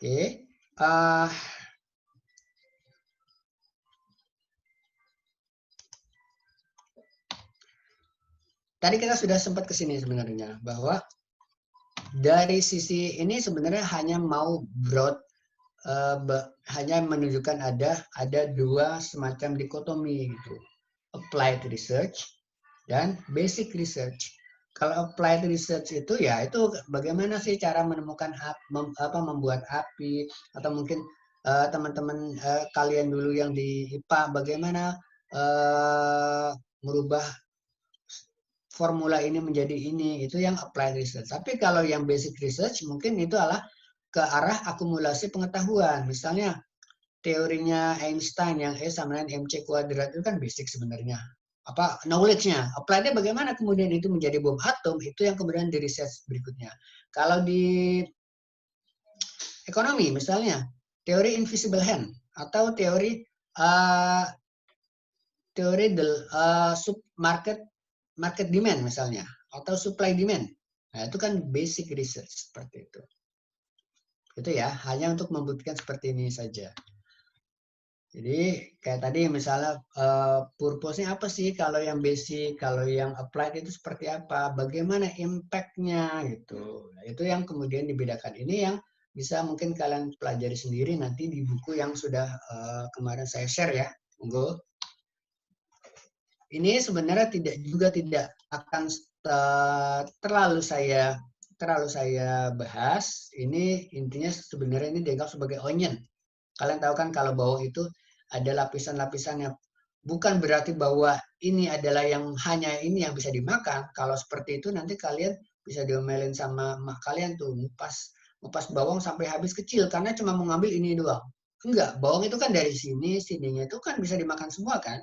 Oke. Tadi kita sudah sempat ke sini sebenarnya, bahwa dari sisi ini sebenarnya hanya mau hanya menunjukkan ada dua semacam dikotomi gitu. Applied research dan basic research. Kalau applied research itu ya itu bagaimana sih cara menemukan membuat api, atau mungkin teman-teman kalian dulu yang di IPA bagaimana merubah formula ini menjadi ini, itu yang applied research. Tapi kalau yang basic research mungkin itu adalah ke arah akumulasi pengetahuan. Misalnya teorinya Einstein yang E sama dengan MC kuadrat itu kan basic sebenarnya. Knowledge-nya, applied-nya bagaimana kemudian itu menjadi bom atom, itu yang kemudian di research berikutnya. Kalau di ekonomi misalnya teori invisible hand atau teori market demand misalnya, atau supply demand. Nah, itu kan basic research seperti itu. Itu ya, hanya untuk membuktikan seperti ini saja. Jadi kayak tadi misalnya purpose-nya apa sih kalau yang basic, kalau yang applied itu seperti apa, bagaimana impact-nya gitu. Nah, itu yang kemudian dibedakan. Ini yang bisa mungkin kalian pelajari sendiri nanti di buku yang sudah kemarin saya share ya. Monggo. Ini sebenarnya tidak akan terlalu saya bahas. Ini intinya sebenarnya ini dianggap sebagai onion. Kalian tahu kan kalau bawang itu ada lapisan-lapisannya. Bukan berarti bahwa ini adalah yang hanya ini yang bisa dimakan. Kalau seperti itu nanti kalian bisa diomelin sama emak kalian tuh ngupas bawang sampai habis kecil karena cuma mau ngambil ini doang. Enggak, bawang itu kan dari sininya itu kan bisa dimakan semua kan.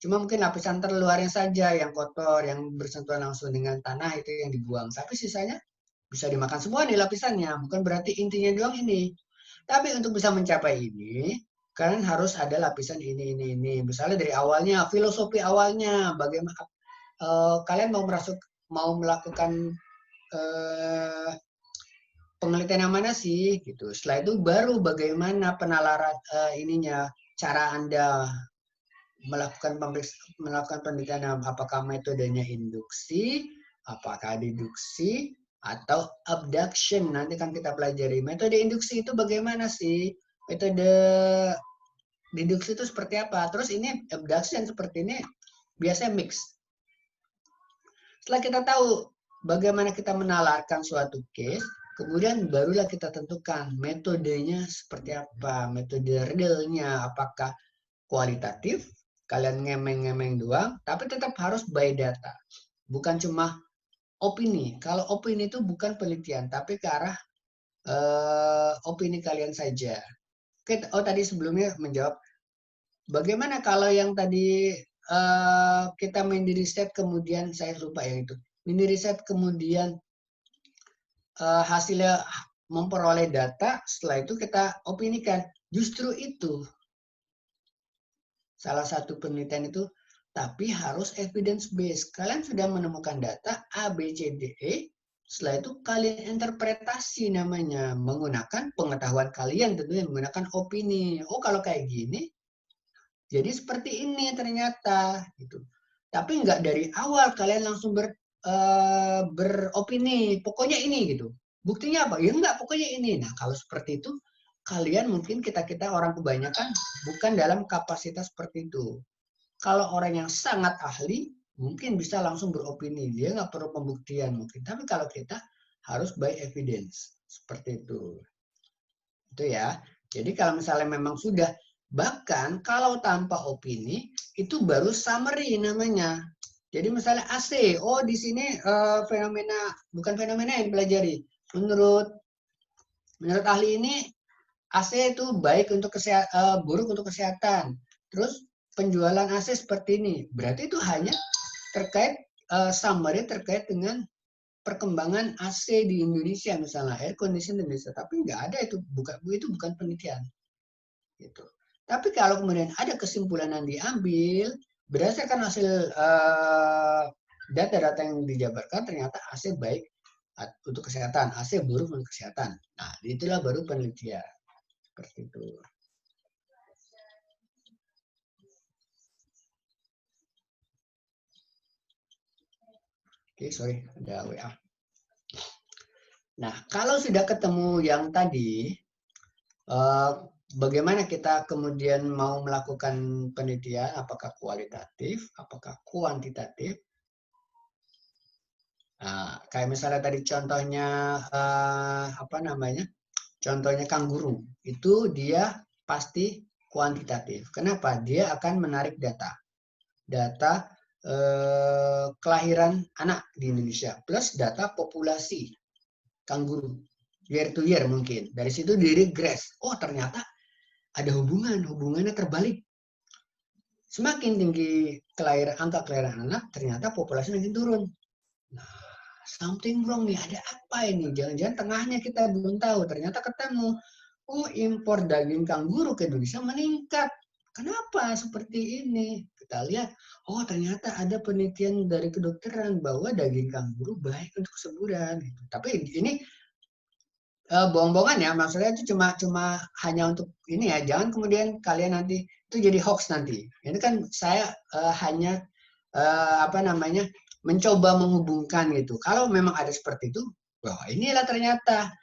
Cuma mungkin lapisan terluarnya saja yang kotor, yang bersentuhan langsung dengan tanah itu yang dibuang. Tapi sisanya bisa dimakan semua nih lapisannya. Bukan berarti intinya doang ini. Tapi untuk bisa mencapai ini, kalian harus ada lapisan ini. Misalnya dari awalnya, filosofi awalnya, bagaimana kalian mau melakukan penelitian yang mana sih, gitu. Setelah itu baru bagaimana penalaran cara Anda melakukan penelitian, apakah metodenya induksi, apakah deduksi, atau abduction. Nanti kan kita pelajari metode induksi itu bagaimana sih, metode deduksi itu seperti apa, terus ini abduction seperti ini biasanya mix. Setelah kita tahu bagaimana kita menalarkan suatu case, kemudian barulah kita tentukan metodenya seperti apa, metode realnya, apakah kualitatif, kalian ngemeng-ngemeng doang, tapi tetap harus by data. Bukan cuma opini. Kalau opini itu bukan penelitian, tapi ke arah opini kalian saja. Oke, tadi sebelumnya menjawab, bagaimana kalau yang tadi kita mini riset kemudian saya lupa yang itu. Mini riset kemudian hasilnya memperoleh data, setelah itu kita opinikan. Justru itu salah satu penelitian itu, tapi harus evidence based. Kalian sudah menemukan data A, B, C, D, E. Setelah itu kalian interpretasi namanya, menggunakan pengetahuan kalian tentunya, menggunakan opini. Oh kalau kayak gini, jadi seperti ini ternyata. Gitu. Tapi nggak dari awal kalian langsung beropini, pokoknya ini gitu. Buktinya apa? Ya enggak, pokoknya ini. Nah kalau seperti itu, kalian mungkin kita orang kebanyakan bukan dalam kapasitas seperti itu. Kalau orang yang sangat ahli, mungkin bisa langsung beropini. Dia nggak perlu pembuktian mungkin. Tapi kalau kita harus by evidence. Seperti itu. Itu ya. Jadi kalau misalnya memang sudah, bahkan kalau tanpa opini, itu baru summary namanya. Jadi misalnya AC, oh di sini fenomena, bukan fenomena yang dipelajari. Menurut ahli ini, AC itu baik untuk kesehatan, buruk untuk kesehatan. Terus penjualan AC seperti ini. Berarti itu hanya terkait summary terkait dengan perkembangan AC di Indonesia misalnya, air condition di Indonesia. Tapi nggak ada itu bukan penelitian. Gitu. Tapi kalau kemudian ada kesimpulan yang diambil berdasarkan hasil data-data yang dijabarkan, ternyata AC baik untuk kesehatan, AC buruk untuk kesehatan. Nah, itulah baru penelitian. Seperti itu. Oke, sorry, ada WA. Nah, kalau sudah ketemu yang tadi, bagaimana kita kemudian mau melakukan penelitian, apakah kualitatif, apakah kuantitatif? Nah, kayak misalnya tadi contohnya, contohnya kanguru, itu dia pasti kuantitatif. Kenapa? Dia akan menarik data kelahiran anak di Indonesia plus data populasi kanguru year to year mungkin. Dari situ di regress. Oh ternyata ada hubungannya terbalik. Semakin tinggi angka kelahiran anak, ternyata populasi makin turun. Nah, something wrong nih, ada apa ini? Jangan-jangan tengahnya kita belum tahu. Ternyata ketemu, oh impor daging kanguru ke Indonesia meningkat. Kenapa seperti ini? Kita lihat, oh ternyata ada penelitian dari kedokteran bahwa daging kanguru baik untuk kesuburan. Gitu. Tapi ini bohong-bohongan ya, maksudnya itu cuma hanya untuk ini ya. Jangan kemudian kalian nanti itu jadi hoax nanti. Ini kan saya hanya mencoba menghubungkan gitu. Kalau memang ada seperti itu, wah inilah ternyata.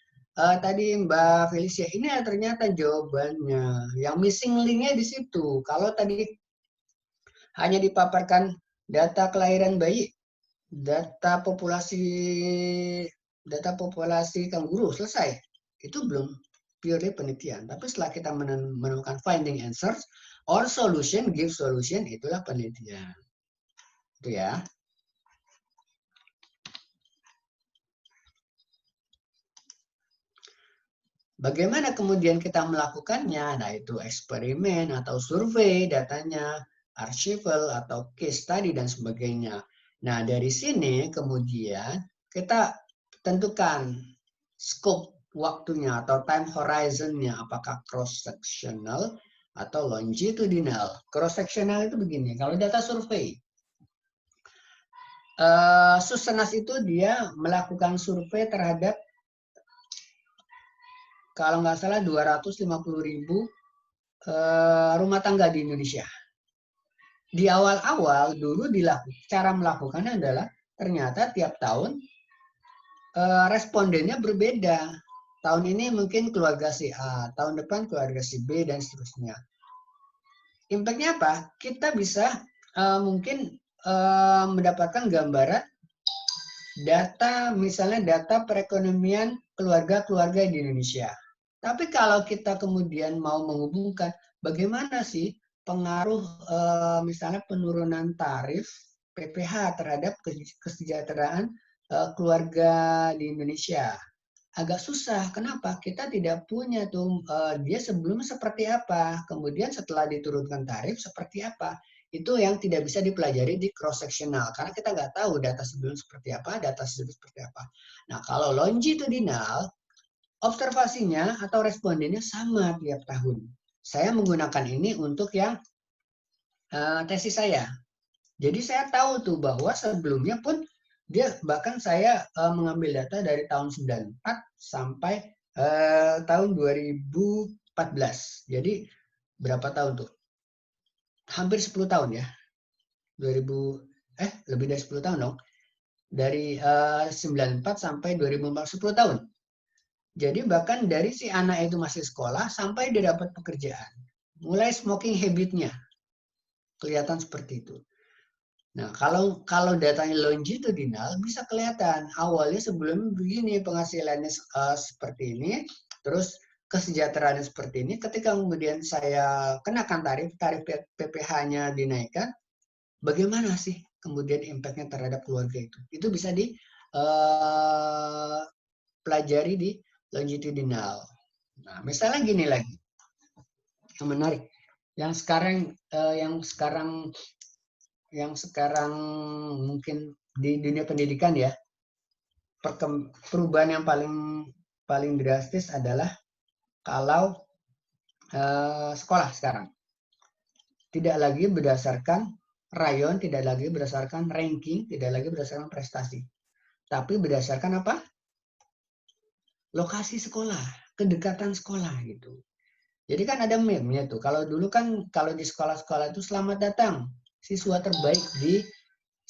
Tadi Mbak Felicia, ini ternyata jawabannya. Yang missing link-nya di situ. Kalau tadi hanya dipaparkan data kelahiran bayi, data populasi kanguru selesai. Itu belum purely penelitian. Tapi setelah kita menemukan finding answers or solution, give solution, itulah penelitian. Itu ya. Bagaimana kemudian kita melakukannya? Nah, itu eksperimen atau survei datanya, archival atau case study dan sebagainya. Nah, dari sini kemudian kita tentukan scope waktunya atau time horizon-nya, apakah cross-sectional atau longitudinal. Cross-sectional itu begini, kalau data survei, Susenas itu dia melakukan survei terhadap kalau nggak salah 250.000 rumah tangga di Indonesia. Di awal-awal dulu cara melakukannya adalah ternyata tiap tahun respondennya berbeda. Tahun ini mungkin keluarga si A, tahun depan keluarga si B, dan seterusnya. Impact-nya apa? Kita bisa mungkin mendapatkan gambaran data, misalnya data perekonomian keluarga-keluarga di Indonesia. Tapi kalau kita kemudian mau menghubungkan bagaimana sih pengaruh misalnya penurunan tarif PPh terhadap kesejahteraan keluarga di Indonesia. Agak susah. Kenapa? Kita tidak punya tuh dia sebelumnya seperti apa, kemudian setelah diturunkan tarif seperti apa. itu yang tidak bisa dipelajari di cross sectional karena kita nggak tahu data sebelum seperti apa, data sebelum seperti apa. Nah, kalau longitudinal, observasinya atau respondennya sama tiap tahun. Saya menggunakan ini untuk yang tesis saya. Jadi saya tahu tuh bahwa sebelumnya pun dia bahkan saya mengambil data dari tahun 94 sampai tahun 2014. Jadi berapa tahun tuh? Hampir 10 tahun ya. Lebih dari 10 tahun dong. Dari 94 sampai 2014, 10 tahun. Jadi bahkan dari si anak itu masih sekolah sampai dia dapat pekerjaan. Mulai smoking habitnya. Kelihatan seperti itu. Nah, kalau datanya longitudinal bisa kelihatan awalnya sebelum begini penghasilannya seperti ini, terus kesejahteraannya seperti ini. Ketika kemudian saya kenakan tarif PPh-nya dinaikkan, bagaimana sih kemudian impact-nya terhadap keluarga itu? Itu bisa dipelajari di longitudinal. Nah, misalnya gini lagi, yang menarik, yang sekarang mungkin di dunia pendidikan ya, perubahan yang paling drastis adalah kalau sekolah sekarang tidak lagi berdasarkan rayon, tidak lagi berdasarkan ranking, tidak lagi berdasarkan prestasi, tapi berdasarkan apa? Lokasi sekolah, kedekatan sekolah gitu. Jadi kan ada meme-nya tuh. Kalau dulu kan kalau di sekolah-sekolah itu selamat datang siswa terbaik di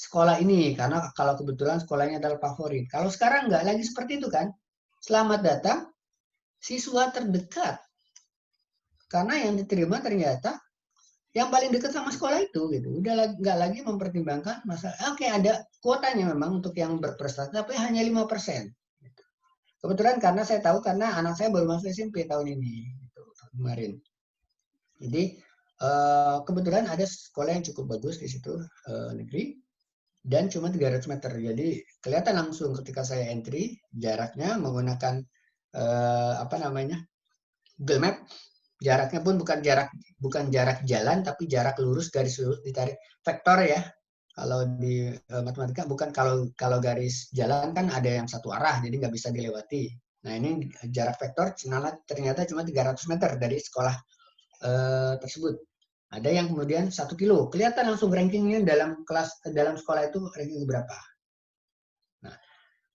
sekolah ini karena kalau kebetulan sekolahnya adalah favorit. Kalau sekarang nggak lagi seperti itu kan? Selamat datang siswa terdekat. Karena yang diterima ternyata yang paling dekat sama sekolah itu gitu. Udah nggak lagi mempertimbangkan masalah. Oke, ada kuotanya memang untuk yang berprestasi tapi hanya 5%. Kebetulan karena saya tahu karena anak saya baru masuk SMP tahun ini, gitu, kemarin. Jadi kebetulan ada sekolah yang cukup bagus di situ negeri dan cuma 300 meter. Jadi kelihatan langsung ketika saya entry jaraknya menggunakan Google Map. Jaraknya pun bukan jarak jalan tapi jarak lurus garis lurus ditarik vektor ya. Kalau di matematika bukan kalau garis jalan kan ada yang satu arah jadi nggak bisa dilewati. Nah ini jarak vektor ternyata cuma 300 meter dari sekolah tersebut. Ada yang kemudian 1 kilo. Kelihatan langsung rankingnya dalam sekolah itu ranking berapa. Nah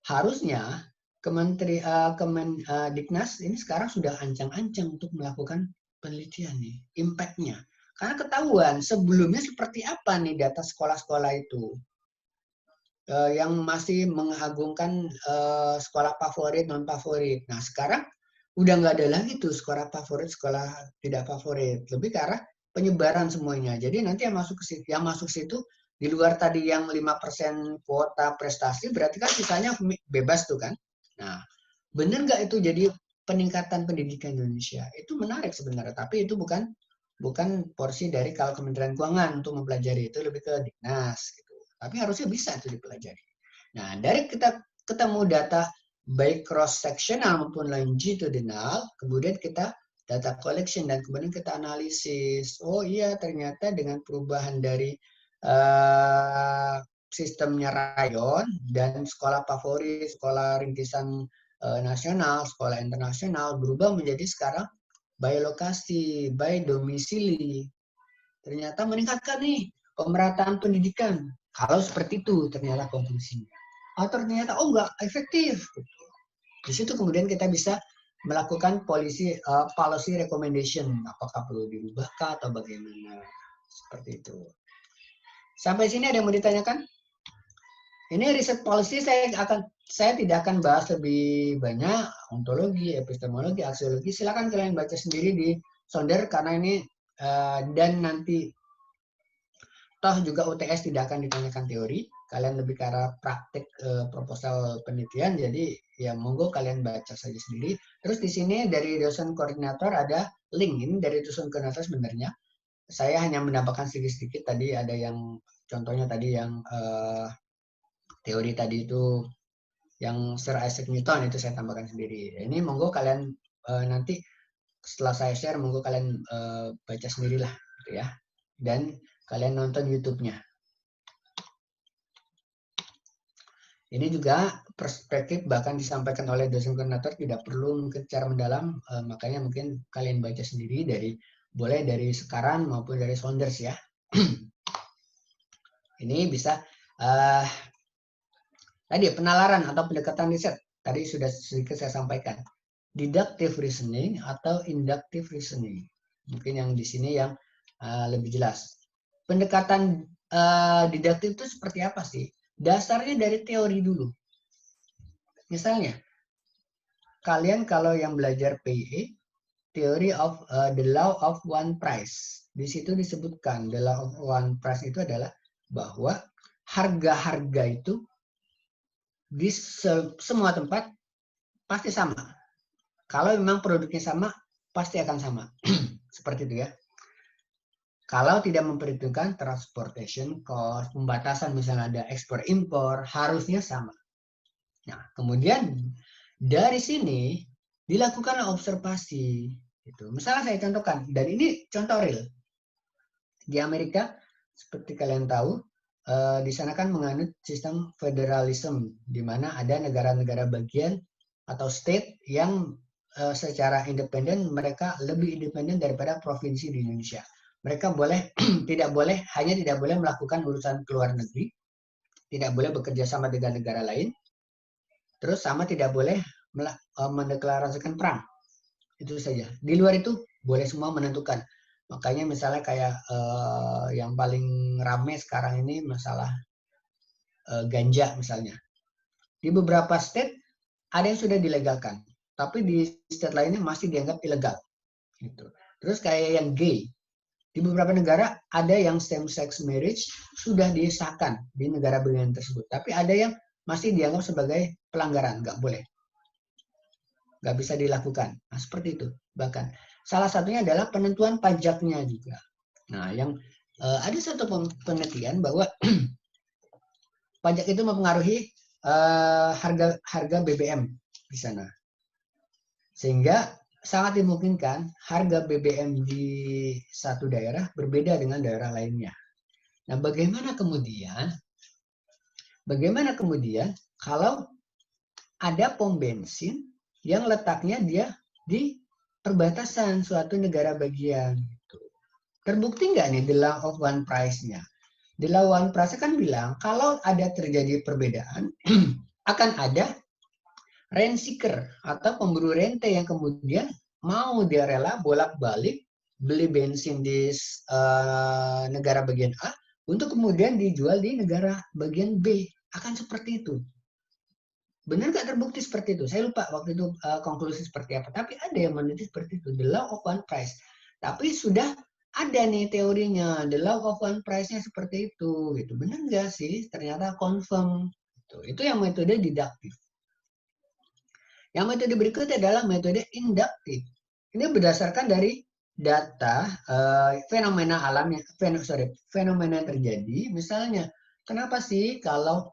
harusnya Kemendiknas ini sekarang sudah ancang-ancang untuk melakukan penelitian nih, impact-nya. Karena ketahuan sebelumnya seperti apa nih data sekolah-sekolah itu yang masih mengagungkan sekolah favorit, non favorit. Nah sekarang udah nggak ada lagi tuh sekolah favorit, sekolah tidak favorit. Lebih ke arah penyebaran semuanya. Jadi nanti yang masuk situ di luar tadi yang 5% kuota prestasi berarti kan sisanya bebas tuh kan. Nah bener nggak itu jadi peningkatan pendidikan Indonesia? Itu menarik sebenarnya, tapi itu bukan porsi dari kalau Kementerian Keuangan untuk mempelajari, itu lebih ke Diknas gitu. Tapi harusnya bisa itu dipelajari. Nah, dari kita ketemu data baik cross sectional maupun longitudinal, kemudian kita data collection dan kemudian kita analisis. Oh iya, ternyata dengan perubahan dari sistemnya rayon dan sekolah favorit, sekolah rintisan nasional, sekolah internasional berubah menjadi sekarang by lokasi, by domisili. Ternyata meningkatkan nih pemerataan pendidikan. Kalau seperti itu ternyata konklusinya. Atau ternyata enggak efektif. Di situ kemudian kita bisa melakukan policy recommendation. Apakah perlu dirubahkah atau bagaimana. Seperti itu. Sampai sini ada yang mau ditanyakan? Ini riset policy saya tidak akan bahas lebih banyak ontologi, epistemologi, aksiologi. Silakan kalian baca sendiri di Sonder karena ini dan nanti toh juga UTS tidak akan ditanyakan teori. Kalian lebih ke arah praktik proposal penelitian. Jadi ya monggo kalian baca saja sendiri. Terus di sini dari dosen koordinator ada link ini dari dosen koordinator sebenarnya. Saya hanya menambahkan sedikit-sedikit tadi ada yang contohnya tadi yang teori tadi itu yang Sir Isaac Newton itu saya tambahkan sendiri. Ini monggo kalian nanti setelah saya share monggo kalian baca sendirilah gitu ya. Dan Kalian nonton YouTube-nya. Ini juga perspektif bahkan disampaikan oleh dosen koordinator, tidak perlu mungkin secara mendalam, makanya mungkin kalian baca sendiri boleh dari Sekaran maupun dari Saunders ya. Ini bisa tadi penalaran atau pendekatan riset. Tadi sudah sedikit saya sampaikan. Deductive reasoning atau inductive reasoning. Mungkin yang di sini yang lebih jelas. Pendekatan didaktif itu seperti apa sih? Dasarnya dari teori dulu. Misalnya, kalian kalau yang belajar PIE, Theory of the Law of One Price. Di situ disebutkan, the Law of One Price itu adalah bahwa harga-harga itu di semua tempat pasti sama. Kalau memang produknya sama, pasti akan sama. Seperti itu ya. Kalau tidak memperhitungkan transportation cost, pembatasan misalnya ada ekspor impor, harusnya sama. Nah, kemudian dari sini dilakukan observasi. Gitu. Misalnya saya contohkan, dan ini contoh real. Di Amerika, seperti kalian tahu, di sana kan menganut sistem federalism, di mana ada negara-negara bagian atau state yang secara independen, mereka lebih independen daripada provinsi di Indonesia. Mereka tidak boleh melakukan urusan ke luar negeri, tidak boleh bekerja sama dengan negara lain, terus sama tidak boleh mendeklarasikan perang. Itu saja. Di luar itu boleh semua menentukan. Makanya misalnya kayak yang paling ramai sekarang ini masalah ganja misalnya. Di beberapa state ada yang sudah dilegalkan, tapi di state lainnya masih dianggap ilegal. Gitu. Terus kayak yang gay. Di beberapa negara ada yang same-sex marriage sudah disahkan di negara bagian tersebut. Tapi ada yang masih dianggap sebagai pelanggaran, nggak boleh. Nggak bisa dilakukan. Nah, seperti itu. Bahkan salah satunya adalah penentuan pajaknya juga. Nah, yang ada satu penelitian bahwa pajak itu mempengaruhi harga BBM di sana. Sehingga sangat dimungkinkan harga BBM di satu daerah berbeda dengan daerah lainnya. Nah, bagaimana kemudian kalau ada pom bensin yang letaknya dia di perbatasan suatu negara bagian? Terbukti nggak nih the law of one price-nya? The law of one price kan bilang kalau ada terjadi perbedaan akan ada rent seeker atau pemburu rente yang kemudian mau dia rela bolak-balik beli bensin di negara bagian A untuk kemudian dijual di negara bagian B. Akan seperti itu. Benar nggak terbukti seperti itu? Saya lupa waktu itu konklusi seperti apa. Tapi ada yang meneliti seperti itu. The law of one price. Tapi sudah ada nih teorinya. The law of one price-nya seperti itu. Gitu. Benar nggak sih? Ternyata confirm. Itu yang metode didaktif. Yang metode berikutnya adalah metode induktif. Ini berdasarkan dari data fenomena alam fenomena yang terjadi. Misalnya, kenapa sih kalau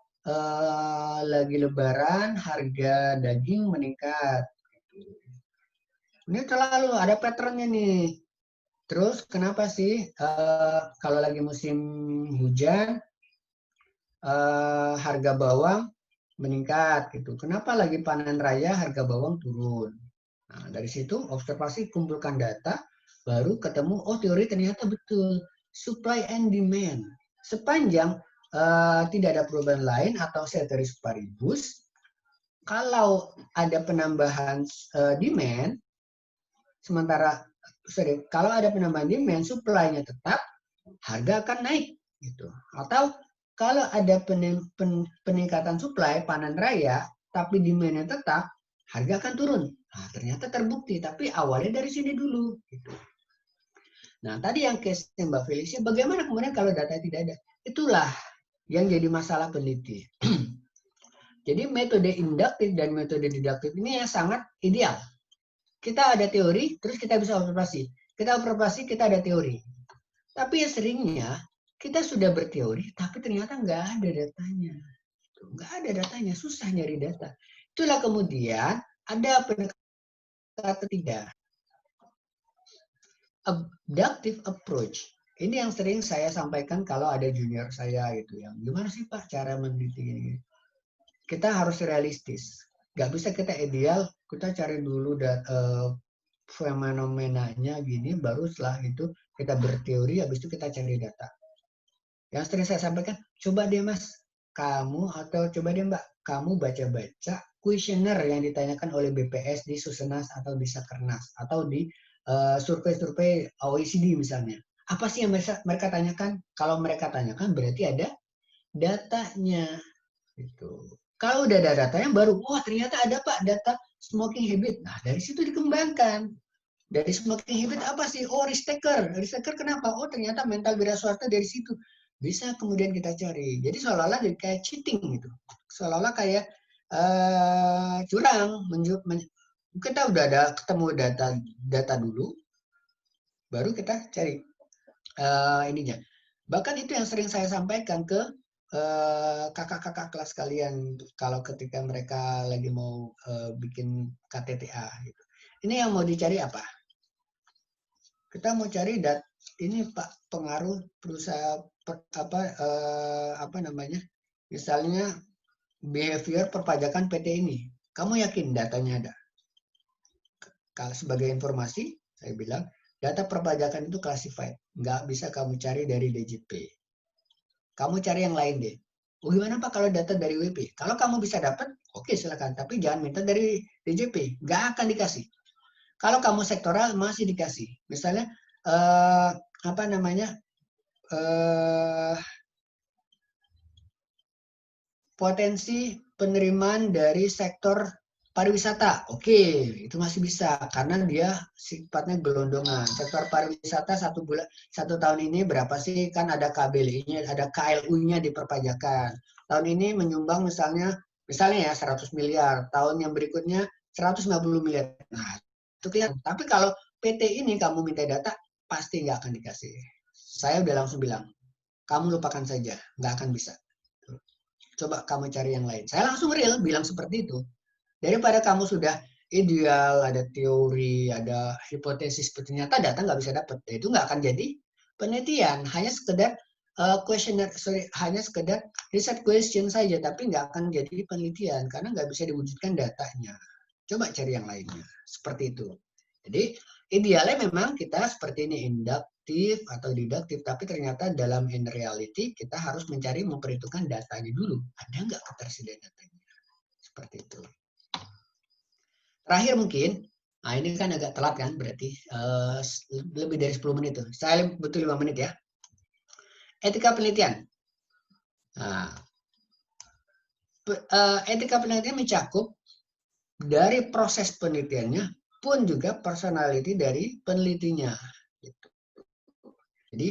lagi Lebaran harga daging meningkat? Ini selalu ada patternnya nih. Terus kenapa sih kalau lagi musim hujan harga bawang meningkat gitu. Kenapa lagi panen raya harga bawang turun? Nah, dari situ observasi, kumpulkan data, baru ketemu teori ternyata betul. Supply and demand. Sepanjang tidak ada perubahan lain atau ceteris paribus, kalau ada penambahan demand, kalau ada penambahan demand, supply-nya tetap, harga akan naik gitu. Atau kalau ada peningkatan supply panen raya, tapi demand-nya tetap, harga akan turun. Nah, ternyata terbukti, tapi awalnya dari sini dulu. Gitu. Nah, tadi yang case Mbak Felicia, bagaimana kemudian kalau data tidak ada? Itulah yang jadi masalah peneliti. Jadi metode induktif dan metode didaktif ini yang sangat ideal. Kita ada teori, terus kita bisa observasi. Kita observasi, kita ada teori. Tapi ya seringnya, kita sudah berteori, tapi ternyata nggak ada datanya. Nggak ada datanya, susah nyari data. Itulah kemudian ada pendekatan ketiga. Abductive approach. Ini yang sering saya sampaikan kalau ada junior saya gitu yang gimana sih Pak cara meneliti ini? Kita harus realistis. Nggak bisa kita ideal, kita cari dulu fenomenanya gini, baru setelah itu kita berteori, habis itu kita cari data. Yang sering saya sampaikan, coba deh Mas, kamu atau coba deh Mbak, kamu baca-baca kuesioner yang ditanyakan oleh BPS di Susenas atau di Sakernas atau di survei-survei OECD misalnya. Apa sih yang mereka tanyakan? Kalau mereka tanyakan berarti ada datanya. Gitu. Kalau udah ada datanya baru, wah ternyata ada Pak data smoking habit. Nah dari situ dikembangkan. Dari smoking habit apa sih? Oh risk taker. Risk taker kenapa? Oh ternyata mental wira swasta dari situ. Bisa kemudian kita cari. Jadi seolah-olah kayak cheating gitu. Seolah-olah kayak curang. Kita udah ada ketemu data dulu, baru kita cari ininya. Bahkan itu yang sering saya sampaikan ke kakak-kakak kelas kalian kalau ketika mereka lagi mau bikin KTTA gitu. Ini yang mau dicari apa? Kita mau cari ini Pak pengaruh perusahaan apa namanya? Misalnya behavior perpajakan PT ini. Kamu yakin datanya ada? Kalau sebagai informasi, saya bilang data perpajakan itu classified, nggak bisa kamu cari dari DJP. Kamu cari yang lain deh. Oh gimana Pak kalau data dari WP? Kalau kamu bisa dapat, oke silakan. Tapi jangan minta dari DJP, nggak akan dikasih. Kalau kamu sektoral masih dikasih. Misalnya apa namanya potensi penerimaan dari sektor pariwisata, oke, itu masih bisa karena dia sifatnya gelondongan. Sektor pariwisata satu tahun ini berapa sih? Kan ada KBLI-nya, ada KLU-nya di perpajakan. Tahun ini menyumbang misalnya ya 100 miliar, tahun yang berikutnya 150 miliar. Nah, itu kelihatan. Tapi kalau PT ini kamu minta data, pasti nggak akan dikasih. Saya udah langsung bilang, kamu lupakan saja, nggak akan bisa. Coba kamu cari yang lain. Saya langsung real bilang seperti itu. Daripada kamu sudah ideal, ada teori, ada hipotesis, ternyata data nggak bisa dapat. Itu nggak akan jadi penelitian. Hanya sekedar hanya sekedar riset question saja, tapi nggak akan jadi penelitian karena nggak bisa diwujudkan datanya. Coba cari yang lainnya. Seperti itu. Jadi idealnya memang kita seperti ini induktif atau deduktif, tapi ternyata dalam in reality kita harus memperhitungkan datanya dulu. Ada nggak ketersediaan datanya? Seperti itu. Terakhir mungkin, nah ini kan agak telat kan, berarti lebih dari 10 menit tuh. Saya butuh 5 menit ya. Etika penelitian. Nah, etika penelitian mencakup dari proses penelitiannya pun juga personality dari penelitinya. Gitu. Jadi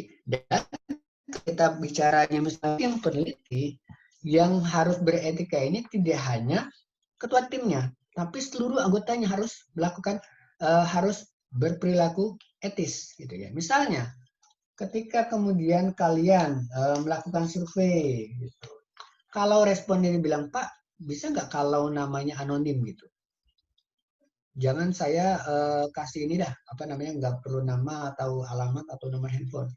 kita bicaranya misalnya yang peneliti yang harus beretika ini tidak hanya ketua timnya, tapi seluruh anggotanya harus melakukan harus berperilaku etis gitu ya. Misalnya ketika kemudian kalian melakukan survei gitu. Kalau responden bilang, "Pak, bisa nggak kalau namanya anonim gitu?" Jangan saya kasih ini dah, apa namanya, nggak perlu nama atau alamat atau nomor handphone.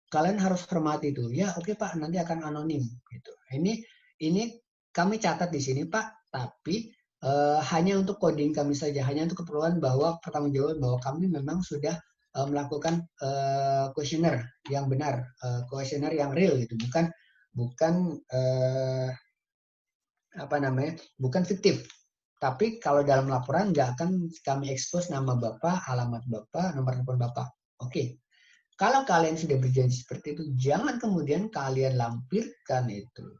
Kalian harus hormati itu. Ya, oke Pak, nanti akan anonim gitu. Ini kami catat di sini Pak, tapi hanya untuk coding kami saja, hanya untuk keperluan bahwa pertanggungjawaban bahwa kami memang sudah melakukan kuesioner yang benar, kuesioner yang real gitu, bukan apa namanya, bukan fiktif. Tapi kalau dalam laporan nggak akan kami expose nama Bapak, alamat Bapak, nomor telepon Bapak. Oke. Kalau kalian sudah berjanji seperti itu, jangan kemudian kalian lampirkan itu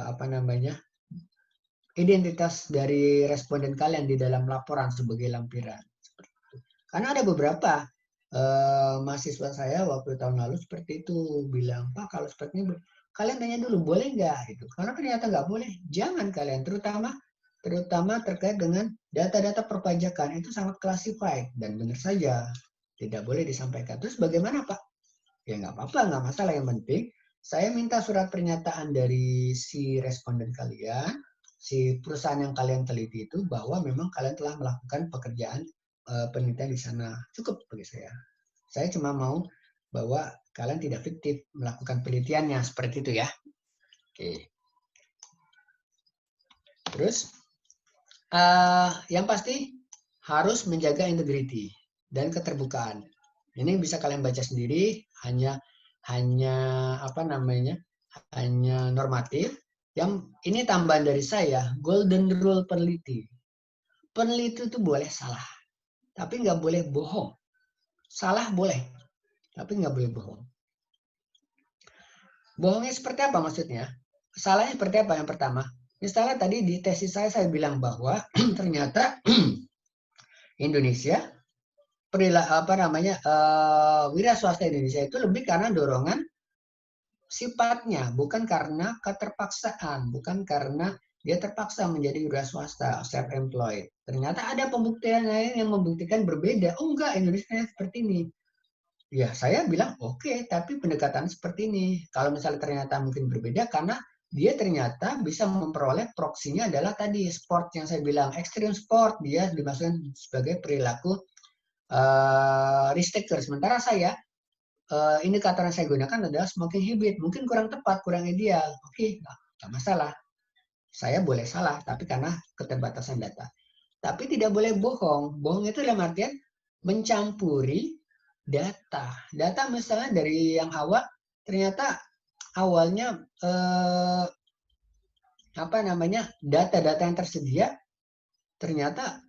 apa namanya, identitas dari responden kalian di dalam laporan sebagai lampiran. Karena ada beberapa mahasiswa saya waktu tahun lalu seperti itu bilang, Pak kalau seperti ini kalian tanya dulu boleh nggak itu. Karena ternyata nggak boleh. Jangan kalian, terutama terkait dengan data-data perpajakan itu sangat classified dan benar saja tidak boleh disampaikan. Terus bagaimana Pak? Ya nggak apa-apa, nggak masalah. Yang penting saya minta surat pernyataan dari si responden kalian, si perusahaan yang kalian teliti itu bahwa memang kalian telah melakukan pekerjaan penelitian di sana. Cukup bagi saya. Saya cuma mau bahwa kalian tidak fiktif melakukan penelitiannya, seperti itu ya. Oke. Terus yang pasti harus menjaga integriti dan keterbukaan. Ini bisa kalian baca sendiri, hanya apa namanya? Hanya normatif. Yang ini tambahan dari saya, golden rule peneliti. Peneliti itu boleh salah, tapi nggak boleh bohong. Salah boleh, tapi nggak boleh bohong. Bohongnya seperti apa maksudnya? Salahnya seperti apa yang pertama? Misalnya tadi di tesis saya bilang bahwa ternyata Indonesia wira swasta Indonesia itu lebih karena dorongan sifatnya, bukan karena keterpaksaan, bukan karena dia terpaksa menjadi wira swasta, self-employed. Ternyata ada pembuktian lain yang membuktikan berbeda. Oh enggak, Indonesia seperti ini. Ya, saya bilang oke, tapi pendekatan seperti ini. Kalau misalnya ternyata mungkin berbeda karena dia ternyata bisa memperoleh proksinya adalah tadi sport yang saya bilang, extreme sport, dia dimasukkan sebagai perilaku risk taker. Sementara saya indikator yang saya gunakan adalah smoking habit. Mungkin kurang tepat, kurang ideal. Oke, nggak masalah. Saya boleh salah, tapi karena keterbatasan data. Tapi tidak boleh bohong. Bohong itu dalam artian mencampuri data. Data misalnya dari yang awal, ternyata awalnya data-data yang tersedia ternyata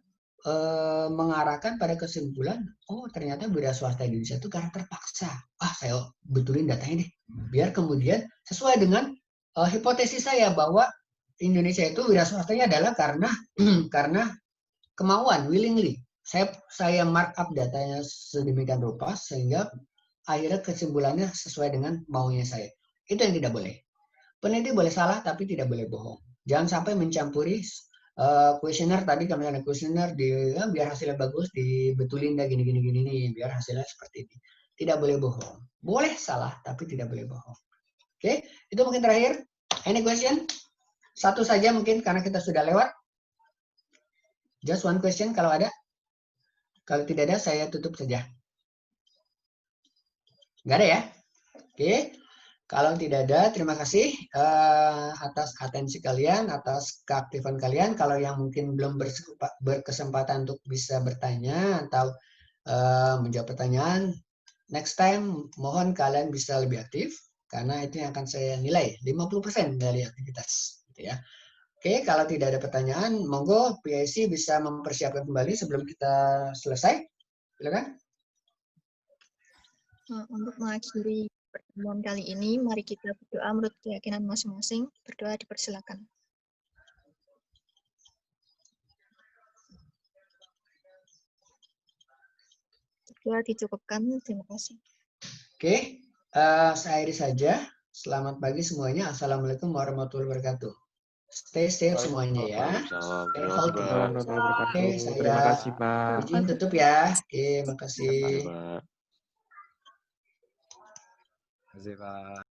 mengarahkan pada kesimpulan, oh ternyata wira swasta Indonesia itu karena terpaksa. Saya betulin datanya deh. Biar kemudian sesuai dengan hipotesis saya bahwa Indonesia itu wira swastanya adalah karena kemauan, willingly. Saya markup datanya sedemikian rupa sehingga akhirnya kesimpulannya sesuai dengan maunya saya. Itu yang tidak boleh. Peneliti boleh salah tapi tidak boleh bohong. Jangan sampai mencampuri kuesioner tadi, kami ada kuesioner biar hasilnya bagus, dibetulin dah gini nih, biar hasilnya seperti ini. Tidak boleh bohong. Boleh salah tapi tidak boleh bohong. Oke, itu mungkin terakhir. Any question? Satu saja mungkin karena kita sudah lewat. Just one question kalau ada. Kalau tidak ada saya tutup saja. Nggak ada ya? Oke. Kalau tidak ada, terima kasih atas atensi kalian, atas keaktifan kalian. Kalau yang mungkin belum berkesempatan untuk bisa bertanya atau menjawab pertanyaan, next time mohon kalian bisa lebih aktif, karena itu yang akan saya nilai, 50% dari aktivitas. Gitu ya. Oke, kalau tidak ada pertanyaan, monggo PIC bisa mempersiapkan kembali sebelum kita selesai. Silakan. Untuk mengakhiri pertemuan kali ini, mari kita berdoa menurut keyakinan masing-masing. Berdoa dipersilakan. Berdoa dicukupkan. Terima kasih. Oke, saya akhiri saja. Selamat pagi semuanya. Assalamualaikum warahmatullahi wabarakatuh. Stay safe semuanya ya. Stay healthy. Oke, Terima kasih, Pak. Izin tutup ya. Oke, makasih. Terima kasih, Pak.